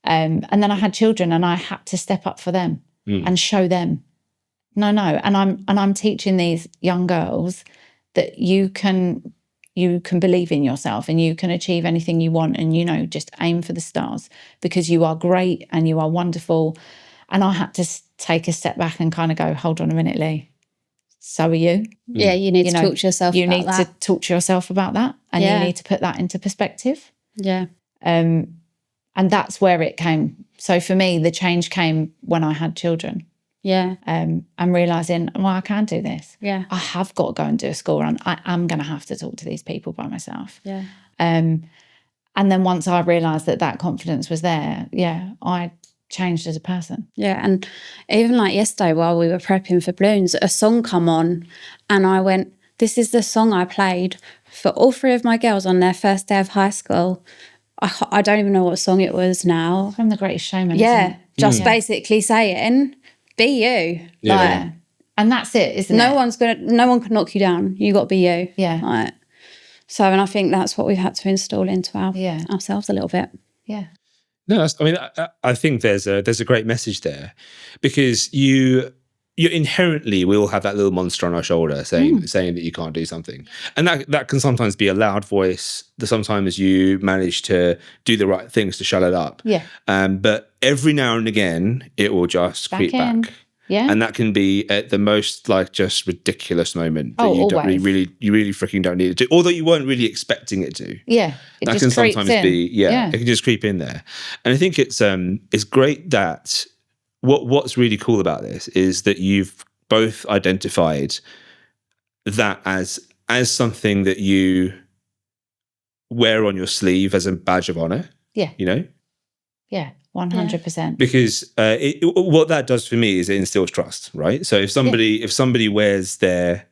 [SPEAKER 2] And then I had children and I had to step up for them and show them. No. And I'm teaching these young girls that you can believe in yourself and you can achieve anything you want, and, you know, just aim for the stars, because you are great and you are wonderful. And I had to take a step back and kind of go, hold on a minute, Leigh. So are you?
[SPEAKER 3] Yeah, you need to talk to yourself
[SPEAKER 2] You
[SPEAKER 3] about
[SPEAKER 2] need
[SPEAKER 3] that.
[SPEAKER 2] to talk to yourself about that, and you need to put that into perspective.
[SPEAKER 3] Yeah.
[SPEAKER 2] And that's where it came. So for me, the change came when I had children.
[SPEAKER 3] Yeah.
[SPEAKER 2] And realising, well, I can do this.
[SPEAKER 3] Yeah.
[SPEAKER 2] I have got to go and do a school run. I am going to have to talk to these people by myself.
[SPEAKER 3] Yeah.
[SPEAKER 2] And then once I realised that confidence was there, I changed as a person.
[SPEAKER 3] Yeah. And even like yesterday while we were prepping for balloons, a song come on and I went, this is the song I played for all three of my girls on their first day of high school. I don't even know what song it was now.
[SPEAKER 2] From The Greatest Showman.
[SPEAKER 3] Yeah.
[SPEAKER 2] Isn't it?
[SPEAKER 3] Just basically saying, be you.
[SPEAKER 1] Yeah.
[SPEAKER 3] Like,
[SPEAKER 2] and that's it, isn't it?
[SPEAKER 3] no one can knock you down. You got to be you.
[SPEAKER 2] Yeah.
[SPEAKER 3] Like, so, and I think that's what we've had to install into ourselves a little bit.
[SPEAKER 2] Yeah.
[SPEAKER 1] No, I think there's a great message there, because you inherently, we all have that little monster on our shoulder saying that you can't do something, and that can sometimes be a loud voice. That sometimes you manage to do the right things to shut it up.
[SPEAKER 2] Yeah.
[SPEAKER 1] But every now and again, it will just creep back.
[SPEAKER 2] Yeah.
[SPEAKER 1] And that can be at the most like just ridiculous moment that you don't really freaking don't need it to, although you weren't really expecting it to.
[SPEAKER 2] Yeah. It
[SPEAKER 1] That
[SPEAKER 2] just
[SPEAKER 1] can
[SPEAKER 2] creeps
[SPEAKER 1] sometimes
[SPEAKER 2] in.
[SPEAKER 1] be, it can just creep in there. And I think it's great that what's really cool about this is that you've both identified that as something that you wear on your sleeve as a badge of honor.
[SPEAKER 2] Yeah.
[SPEAKER 1] You know?
[SPEAKER 2] Yeah. 100%.
[SPEAKER 1] Because what that does for me is it instills trust, right? So if somebody wears that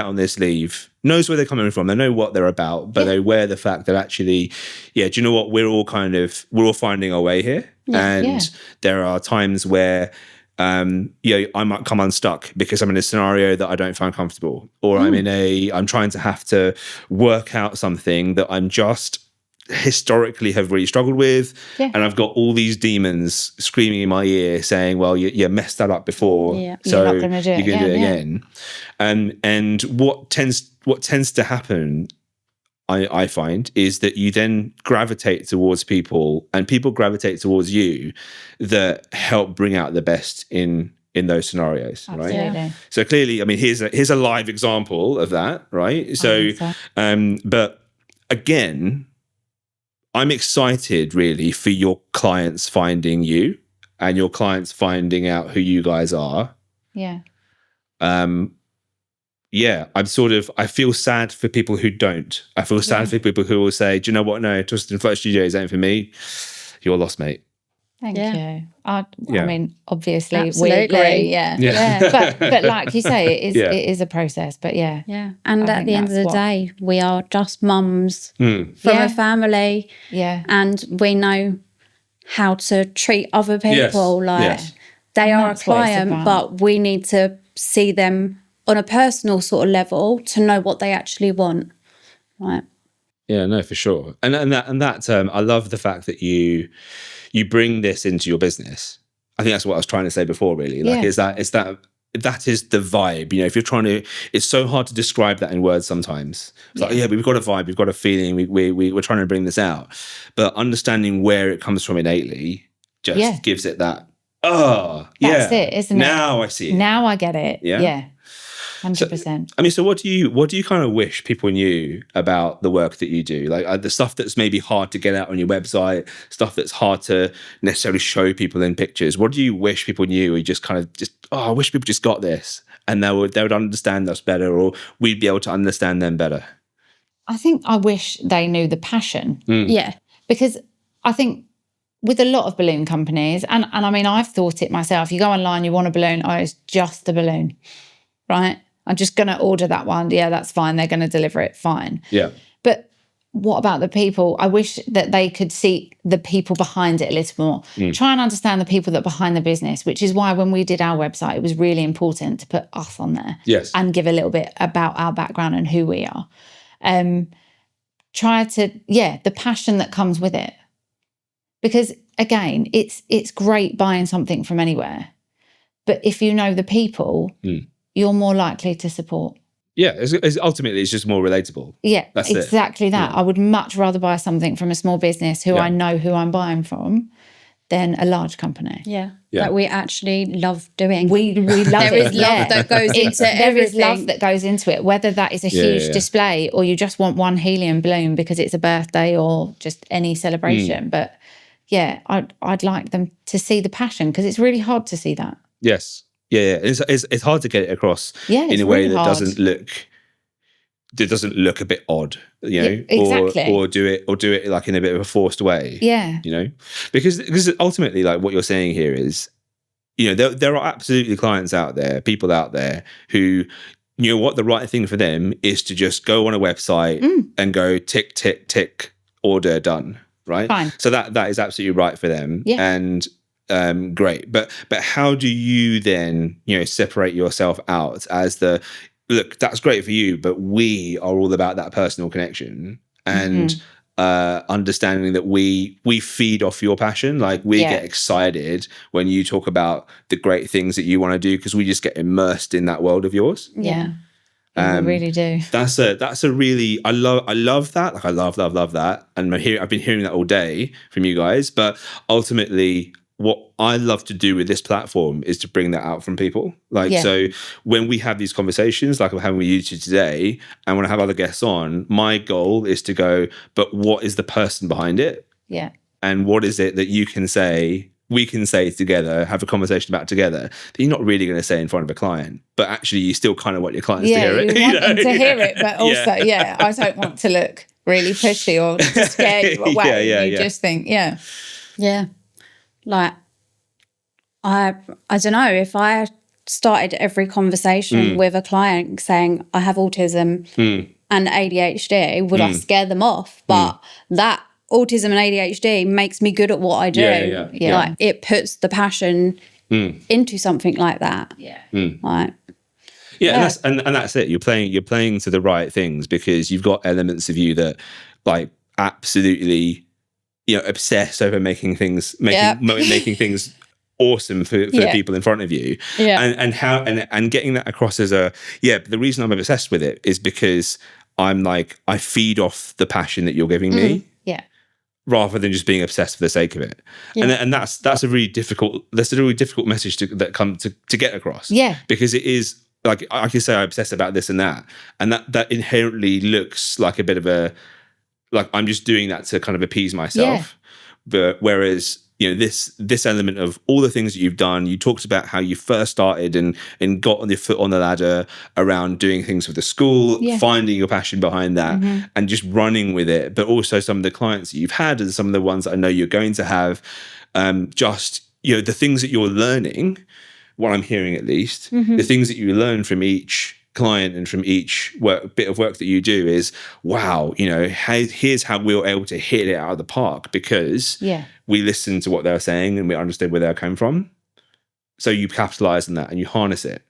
[SPEAKER 1] on their sleeve, knows where they're coming from, they know what they're about, but they wear the fact that actually, do you know what? We're all finding our way here, and there are times where I might come unstuck because I'm in a scenario that I don't find comfortable, or I'm trying to have to work out something that I'm just historically have really struggled with, and I've got all these demons screaming in my ear saying, well, you messed that up before, so
[SPEAKER 2] you're not going to do it
[SPEAKER 1] again. And what tends to happen, I find, is that you then gravitate towards people, and people gravitate towards you that help bring out the best in those scenarios.
[SPEAKER 2] Absolutely.
[SPEAKER 1] Right? So clearly, I mean, here's a live example of that, right? So. But again, I'm excited really for your clients finding you and your clients finding out who you guys are.
[SPEAKER 2] Yeah.
[SPEAKER 1] I feel sad for people who don't. I feel sad for people who will say, do you know what? No, Twisted and Float Studios ain't for me. You're lost, mate.
[SPEAKER 2] Thank you. I mean, obviously,
[SPEAKER 3] Absolutely.
[SPEAKER 2] we agree. Yeah. But like you say, it is a process. But yeah.
[SPEAKER 3] And at the end of the day, we are just mums from a family.
[SPEAKER 2] Yeah.
[SPEAKER 3] And we know how to treat other people. They are a client, but we need to see them on a personal sort of level to know what they actually want. Right.
[SPEAKER 1] Yeah, no, for sure. And that I love the fact that you bring this into your business. I think that's what I was trying to say before, really. Like, that is the vibe. You know, if you're trying to, it's so hard to describe that in words sometimes. It's like, we've got a vibe, we've got a feeling, we're trying to bring this out. But understanding where it comes from innately just gives it that,
[SPEAKER 2] That's it, isn't it?
[SPEAKER 1] Now I see it.
[SPEAKER 2] Now I get it. Yeah. 100%.
[SPEAKER 1] So, I mean, so what do you kind of wish people knew about the work that you do? Like the stuff that's maybe hard to get out on your website, stuff that's hard to necessarily show people in pictures. What do you wish people knew? Or you just kind of I wish people just got this, and they would understand us better, or we'd be able to understand them better.
[SPEAKER 2] I think I wish they knew the passion.
[SPEAKER 3] Yeah.
[SPEAKER 2] Because I think with a lot of balloon companies, and I mean, I've thought it myself, you go online, you want a balloon, it's just a balloon, right? I'm just going to order that one. Yeah, that's fine. They're going to deliver it. Fine.
[SPEAKER 1] Yeah.
[SPEAKER 2] But what about the people? I wish that they could see the people behind it a little more. Try and understand the people that are behind the business, which is why when we did our website, it was really important to put us on there.
[SPEAKER 1] Yes.
[SPEAKER 2] And give a little bit about our background and who we are. Try to, the passion that comes with it. Because again, it's great buying something from anywhere. But if you know the people, you're more likely to support.
[SPEAKER 1] Yeah, it's ultimately, it's just more relatable.
[SPEAKER 2] Yeah,
[SPEAKER 1] that's
[SPEAKER 2] exactly that.
[SPEAKER 1] Yeah.
[SPEAKER 2] I would much rather buy something from a small business who I know who I'm buying from than a large company.
[SPEAKER 3] Yeah. That we actually love doing.
[SPEAKER 2] We love it.
[SPEAKER 3] There is love that goes into everything.
[SPEAKER 2] There is love that goes into it, whether that is a huge display or you just want one helium balloon because it's a birthday or just any celebration. But yeah, I'd like them to see the passion because it's really hard to see that.
[SPEAKER 1] Yes. Yeah. It's hard to get it across in a way
[SPEAKER 2] really
[SPEAKER 1] that
[SPEAKER 2] hard.
[SPEAKER 1] doesn't look a bit odd, you know,
[SPEAKER 2] exactly.
[SPEAKER 1] or do it like in a bit of a forced way.
[SPEAKER 2] Yeah.
[SPEAKER 1] You know, because ultimately, like what you're saying here is, you know, there are absolutely clients out there, people out there who, you know what, the right thing for them is to just go on a website and go tick, tick, tick, order, done. Right.
[SPEAKER 2] Fine.
[SPEAKER 1] So that is absolutely right for them.
[SPEAKER 2] Yeah.
[SPEAKER 1] And great. But how do you then, you know, separate yourself out as look, that's great for you, but we are all about that personal connection and understanding that we feed off your passion. Like we get excited when you talk about the great things that you want to do because we just get immersed in that world of yours.
[SPEAKER 2] Yeah. We really do.
[SPEAKER 1] That's a really, I love that. Like I love that. And I've been hearing that all day from you guys, but ultimately what I love to do with this platform is to bring that out from people. Like, so when we have these conversations, like I'm having with you two today, and when I have other guests on, my goal is to go, but what is the person behind it?
[SPEAKER 2] Yeah.
[SPEAKER 1] And what is it that we can say together, have a conversation about together, that you're not really going to say in front of a client, but actually you still kind of want your clients to hear it.
[SPEAKER 2] You want them to hear it, but also, I don't want to look really pushy or to scare you away. You just think,
[SPEAKER 3] Yeah. Like, I don't know, if I started every conversation with a client saying, I have autism and ADHD, would I scare them off? But that autism and ADHD makes me good at what I do. Like, it puts the passion into something like that. Right.
[SPEAKER 1] And that's it. You're playing to the right things because you've got elements of you that like absolutely, you know, obsess over making things awesome for the people in front of you. And getting that across as the reason I'm obsessed with it is because I'm like, I feed off the passion that you're giving me. Rather than just being obsessed for the sake of it. And that's a really difficult message to get across. Because it is like I can say I obsess about this and that inherently looks like a bit of a, like I'm just doing that to kind of appease myself. But whereas, you know, this element of all the things that you've done, you talked about how you first started and got on your foot on the ladder around doing things with the school, finding your passion behind that and just running with it. But also some of the clients that you've had and some of the ones that I know you're going to have, just, you know, the things that you're learning, what I'm hearing at least, the things that you learn from each client and from each bit of work that you do is, wow, you know, here's how we were able to hit it out of the park because we listened to what they were saying and we understood where they were coming from. So you capitalize on that and you harness it.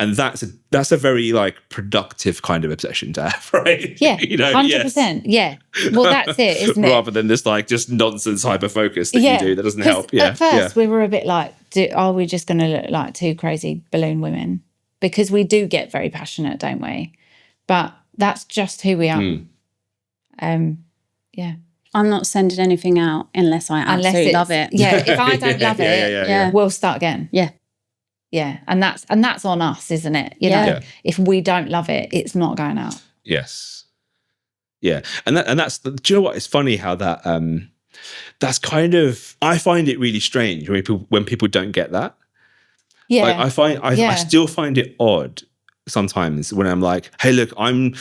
[SPEAKER 1] And that's a very like productive kind of obsession to have, right?
[SPEAKER 2] You know, 100%. Well, that's it, isn't it?
[SPEAKER 1] Rather than this like just nonsense hyper focus that you do that doesn't help.
[SPEAKER 2] At first we were a bit like, are we just going to look like two crazy balloon women? Because we do get very passionate, don't we? But that's just who we are.
[SPEAKER 3] I'm not sending anything out unless I absolutely love it.
[SPEAKER 2] Yeah, if I don't love it, we'll start again.
[SPEAKER 3] Yeah.
[SPEAKER 2] Yeah, and that's on us, isn't it? You know, if we don't love it, it's not going out.
[SPEAKER 1] Yes. Yeah, and that's do you know what? It's funny how that that's kind of, I find it really strange when people don't get that.
[SPEAKER 2] Yeah,
[SPEAKER 1] like, I still find it odd sometimes when I'm like, hey, look, I'm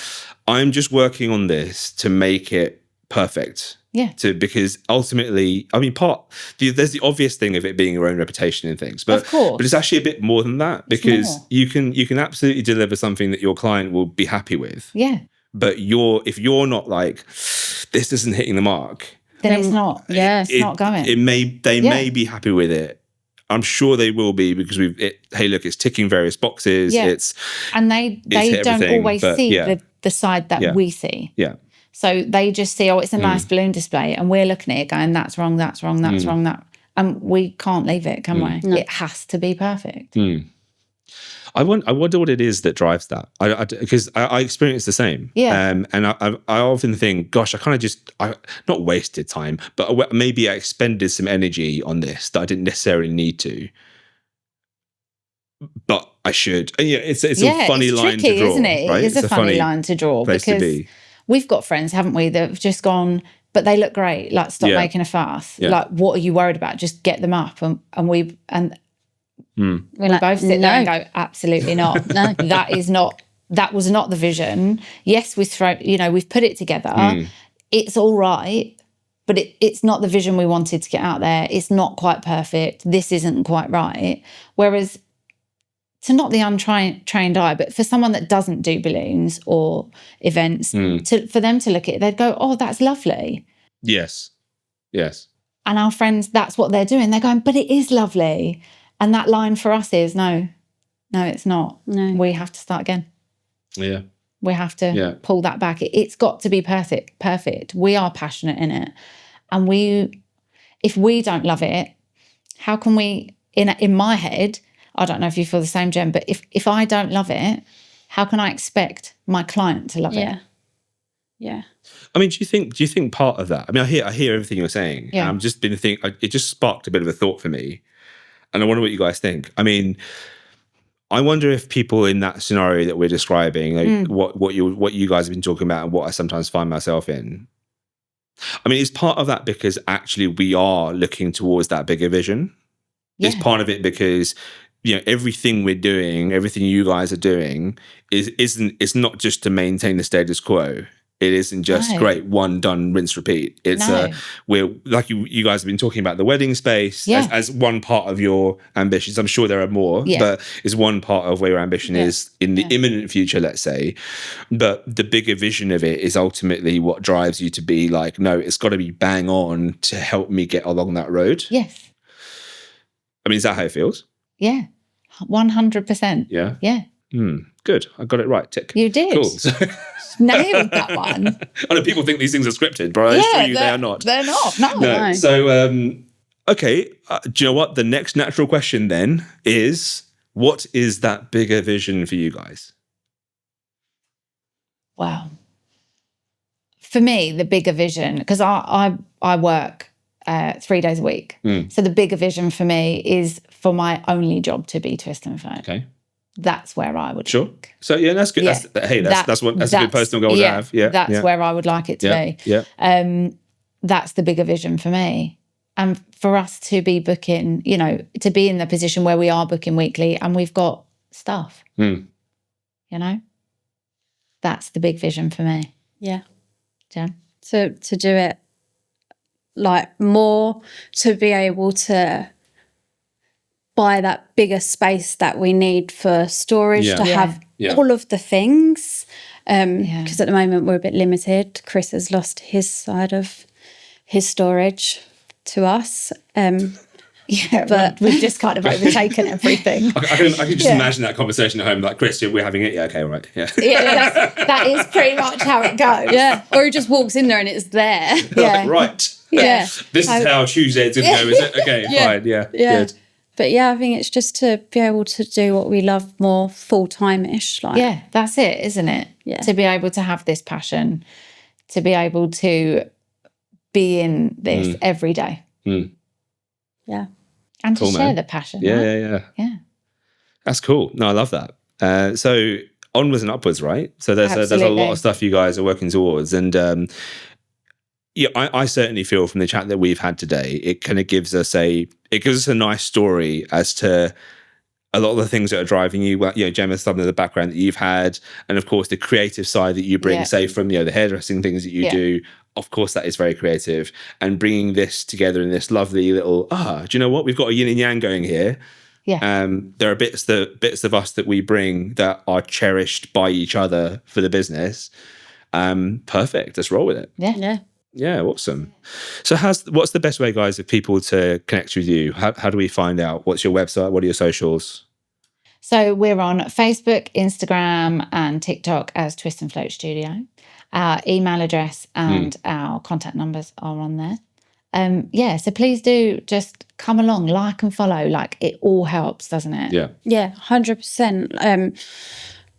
[SPEAKER 1] just working on this to make it perfect.
[SPEAKER 2] Yeah.
[SPEAKER 1] Because ultimately, I mean, there's the obvious thing of it being your own reputation and things, but
[SPEAKER 2] of course.
[SPEAKER 1] But it's actually a bit more than that, because you can absolutely deliver something that your client will be happy with.
[SPEAKER 2] Yeah.
[SPEAKER 1] But if you're not like, this isn't hitting the mark,
[SPEAKER 2] then it's not. Yeah, it's not going.
[SPEAKER 1] They may be happy with it. I'm sure they will be, because hey, look, it's ticking various boxes.
[SPEAKER 2] Yeah. And they don't always see the side that we see.
[SPEAKER 1] Yeah.
[SPEAKER 2] So they just see, it's a nice balloon display, and we're looking at it going, that's wrong, that's wrong, that's wrong, and we can't leave it, can we? No. It has to be perfect.
[SPEAKER 1] I wonder what it is that drives that. Because I experience the same.
[SPEAKER 2] Yeah.
[SPEAKER 1] And I often think, gosh, I kind of not wasted time, but maybe I expended some energy on this that I didn't necessarily need to. But I should. And it's a funny line to draw,
[SPEAKER 2] isn't it?
[SPEAKER 1] Right?
[SPEAKER 2] It's a funny line to draw, because we've got friends, haven't we, that have just gone, but they look great. Like, stop making a fuss. Yeah. Like, what are you worried about? Just get them up. And we both sit there and go, absolutely not. No, that was not the vision. Yes, we've put it together. It's all right, but it's not the vision we wanted to get out there. It's not quite perfect. This isn't quite right. Whereas, to not the untrained eye, but for someone that doesn't do balloons or events, for them to look at it, they'd go, oh, that's lovely.
[SPEAKER 1] Yes.
[SPEAKER 2] And our friends, that's what they're doing. They're going, but it is lovely. And that line for us is, no, it's not. No. We have to start again.
[SPEAKER 1] Yeah.
[SPEAKER 2] We have to pull that back. It's got to be perfect. We are passionate in it. And if we don't love it, how can we, in my head, I don't know if you feel the same, Jen, but if I don't love it, how can I expect my client to love it?
[SPEAKER 3] Yeah.
[SPEAKER 1] I mean, do you think part of that? I mean, I hear everything you're saying.
[SPEAKER 2] Yeah.
[SPEAKER 1] And I'm just been thinking. It just sparked a bit of a thought for me, and I wonder what you guys think. I mean, I wonder if people in that scenario that we're describing, what you guys have been talking about, and what I sometimes find myself in. I mean, is part of that because actually we are looking towards that bigger vision? Yeah. Is part of it because, everything we're doing, everything you guys are doing it's not just to maintain the status quo. It isn't just great, one done, rinse, repeat. It's we're like you guys have been talking about the wedding space as one part of your ambitions. I'm sure there are more, but it's one part of where your ambition is in the imminent future, let's say. But the bigger vision of it is ultimately what drives you to be like, no, it's got to be bang on to help me get along that road.
[SPEAKER 2] Yes.
[SPEAKER 1] I mean, is that how it feels?
[SPEAKER 2] Yeah, 100%.
[SPEAKER 1] Yeah.
[SPEAKER 2] Yeah.
[SPEAKER 1] Good. I got it right. Tick.
[SPEAKER 2] You did.
[SPEAKER 1] Cool.
[SPEAKER 2] Nailed that one.
[SPEAKER 1] I know people think these things are scripted, but I assure you they are not.
[SPEAKER 2] They're not. No.
[SPEAKER 1] So, okay. Do you know what? The next natural question then is, what is that bigger vision for you guys?
[SPEAKER 2] Wow. For me, the bigger vision, because I work 3 days a week. So the bigger vision for me is for my only job to be Twist and Float.
[SPEAKER 1] Okay.
[SPEAKER 2] That's where I would
[SPEAKER 1] think. So that's good. Yeah. That's a good personal goal to have. Yeah.
[SPEAKER 2] That's where I would like it to be.
[SPEAKER 1] Yeah.
[SPEAKER 2] That's the bigger vision for me. And for us to be booking, to be in the position where we are booking weekly and we've got stuff. That's the big vision for me.
[SPEAKER 3] Yeah.
[SPEAKER 2] Jen?
[SPEAKER 3] To do it like more, to be able to buy that bigger space that we need for storage, to have all of the things. Because at the moment we're a bit limited. Chris has lost his side of his storage to us. But
[SPEAKER 2] we've just kind of overtaken everything.
[SPEAKER 1] I can just imagine that conversation at home, like, Chris, we're having it. Yeah, okay, right. Yeah.
[SPEAKER 2] That is pretty much how it goes.
[SPEAKER 3] Yeah. Or he just walks in there and it's there.
[SPEAKER 1] Yeah. Right.
[SPEAKER 3] Yeah.
[SPEAKER 1] This is how Tuesday's going to go, is it? Okay, fine. Yeah. Good.
[SPEAKER 3] But I think it's just to be able to do what we love more full-time-ish.
[SPEAKER 2] Yeah, that's it, isn't it?
[SPEAKER 3] Yeah.
[SPEAKER 2] To be able to have this passion, to be able to be in this every day.
[SPEAKER 3] Yeah.
[SPEAKER 2] And to
[SPEAKER 1] Cool,
[SPEAKER 2] share
[SPEAKER 1] man.
[SPEAKER 2] the passion.
[SPEAKER 1] Yeah,
[SPEAKER 2] right?
[SPEAKER 1] yeah. That's cool. No, I love that. So onwards and upwards, right? So there's a lot of stuff you guys are working towards. And yeah, I certainly feel from the chat that we've had today, it kind of gives us a nice story as to a lot of the things that are driving you. Well, you know, Gemma, some of the background that you've had, and of course the creative side that you bring, say from, you know, the hairdressing things that you do. Of course, that is very creative, and bringing this together in this lovely little. Do you know what? We've got a yin and yang going here.
[SPEAKER 2] Yeah.
[SPEAKER 1] There are bits of us that we bring that are cherished by each other for the business. Perfect. Let's roll with it.
[SPEAKER 2] Yeah. Yeah.
[SPEAKER 1] Yeah, awesome. So what's the best way, guys, of people to connect with you? How do we find out? What's your website? What are your socials?
[SPEAKER 2] So we're on Facebook, Instagram, and TikTok as Twist and Float Studio. Our email address and our contact numbers are on there. So please do just come along, like and follow. Like, it all helps, doesn't it?
[SPEAKER 1] Yeah.
[SPEAKER 3] Yeah, 100%.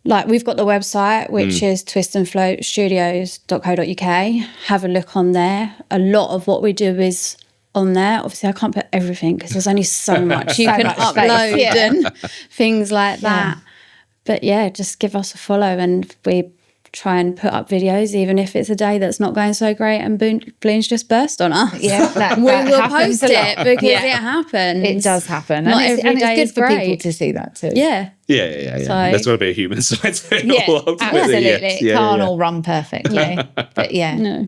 [SPEAKER 3] Like, we've got the website, which is twistandfloatstudios.co.uk. Have a look on there. A lot of what we do is on there. Obviously, I can't put everything because there's only so much you can upload and things like that. But yeah, just give us a follow, and we try and put up videos, even if it's a day that's not going so great and balloons just burst on us.
[SPEAKER 2] Yeah,
[SPEAKER 3] we will post it because it happens.
[SPEAKER 2] It does happen.
[SPEAKER 3] Not
[SPEAKER 2] and
[SPEAKER 3] every day
[SPEAKER 2] it's good for
[SPEAKER 3] great.
[SPEAKER 2] people to see that too.
[SPEAKER 3] Yeah.
[SPEAKER 1] Yeah.
[SPEAKER 3] So,
[SPEAKER 1] there's got to be a human side to it.
[SPEAKER 2] Yeah,
[SPEAKER 1] all,
[SPEAKER 2] absolutely.
[SPEAKER 1] Yes.
[SPEAKER 2] It can't all run perfectly. But yeah.
[SPEAKER 3] No.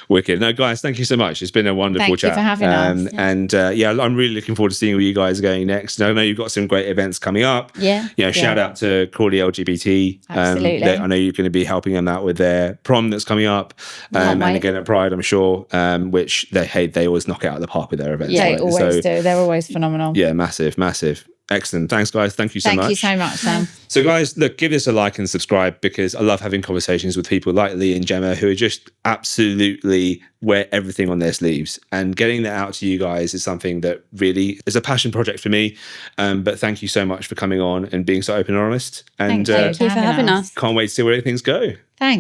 [SPEAKER 1] Wicked. No, guys, thank you so much. It's been a wonderful chat.
[SPEAKER 2] Thank you for having us.
[SPEAKER 1] And I'm really looking forward to seeing where you guys are going next. And I know you've got some great events coming up.
[SPEAKER 3] Yeah.
[SPEAKER 1] You know, shout out to Crawley LGBT.
[SPEAKER 2] Absolutely.
[SPEAKER 1] I know you're going to be helping them out with their prom that's coming up. And again at Pride, I'm sure, which they always knock it out of the park with their events.
[SPEAKER 2] Yeah,
[SPEAKER 1] right?
[SPEAKER 2] they always do. They're always phenomenal.
[SPEAKER 1] Yeah, massive. Excellent. Thanks, guys. Thank you so much.
[SPEAKER 2] Thank you so much, Sam.
[SPEAKER 1] So, guys, look, give this a like and subscribe, because I love having conversations with people like Leigh and Gemma, who are just absolutely wear everything on their sleeves. And getting that out to you guys is something that really is a passion project for me. But thank you so much for coming on and being so open and honest. And
[SPEAKER 3] Thank you for having us.
[SPEAKER 1] Can't wait to see where things go.
[SPEAKER 2] Thanks.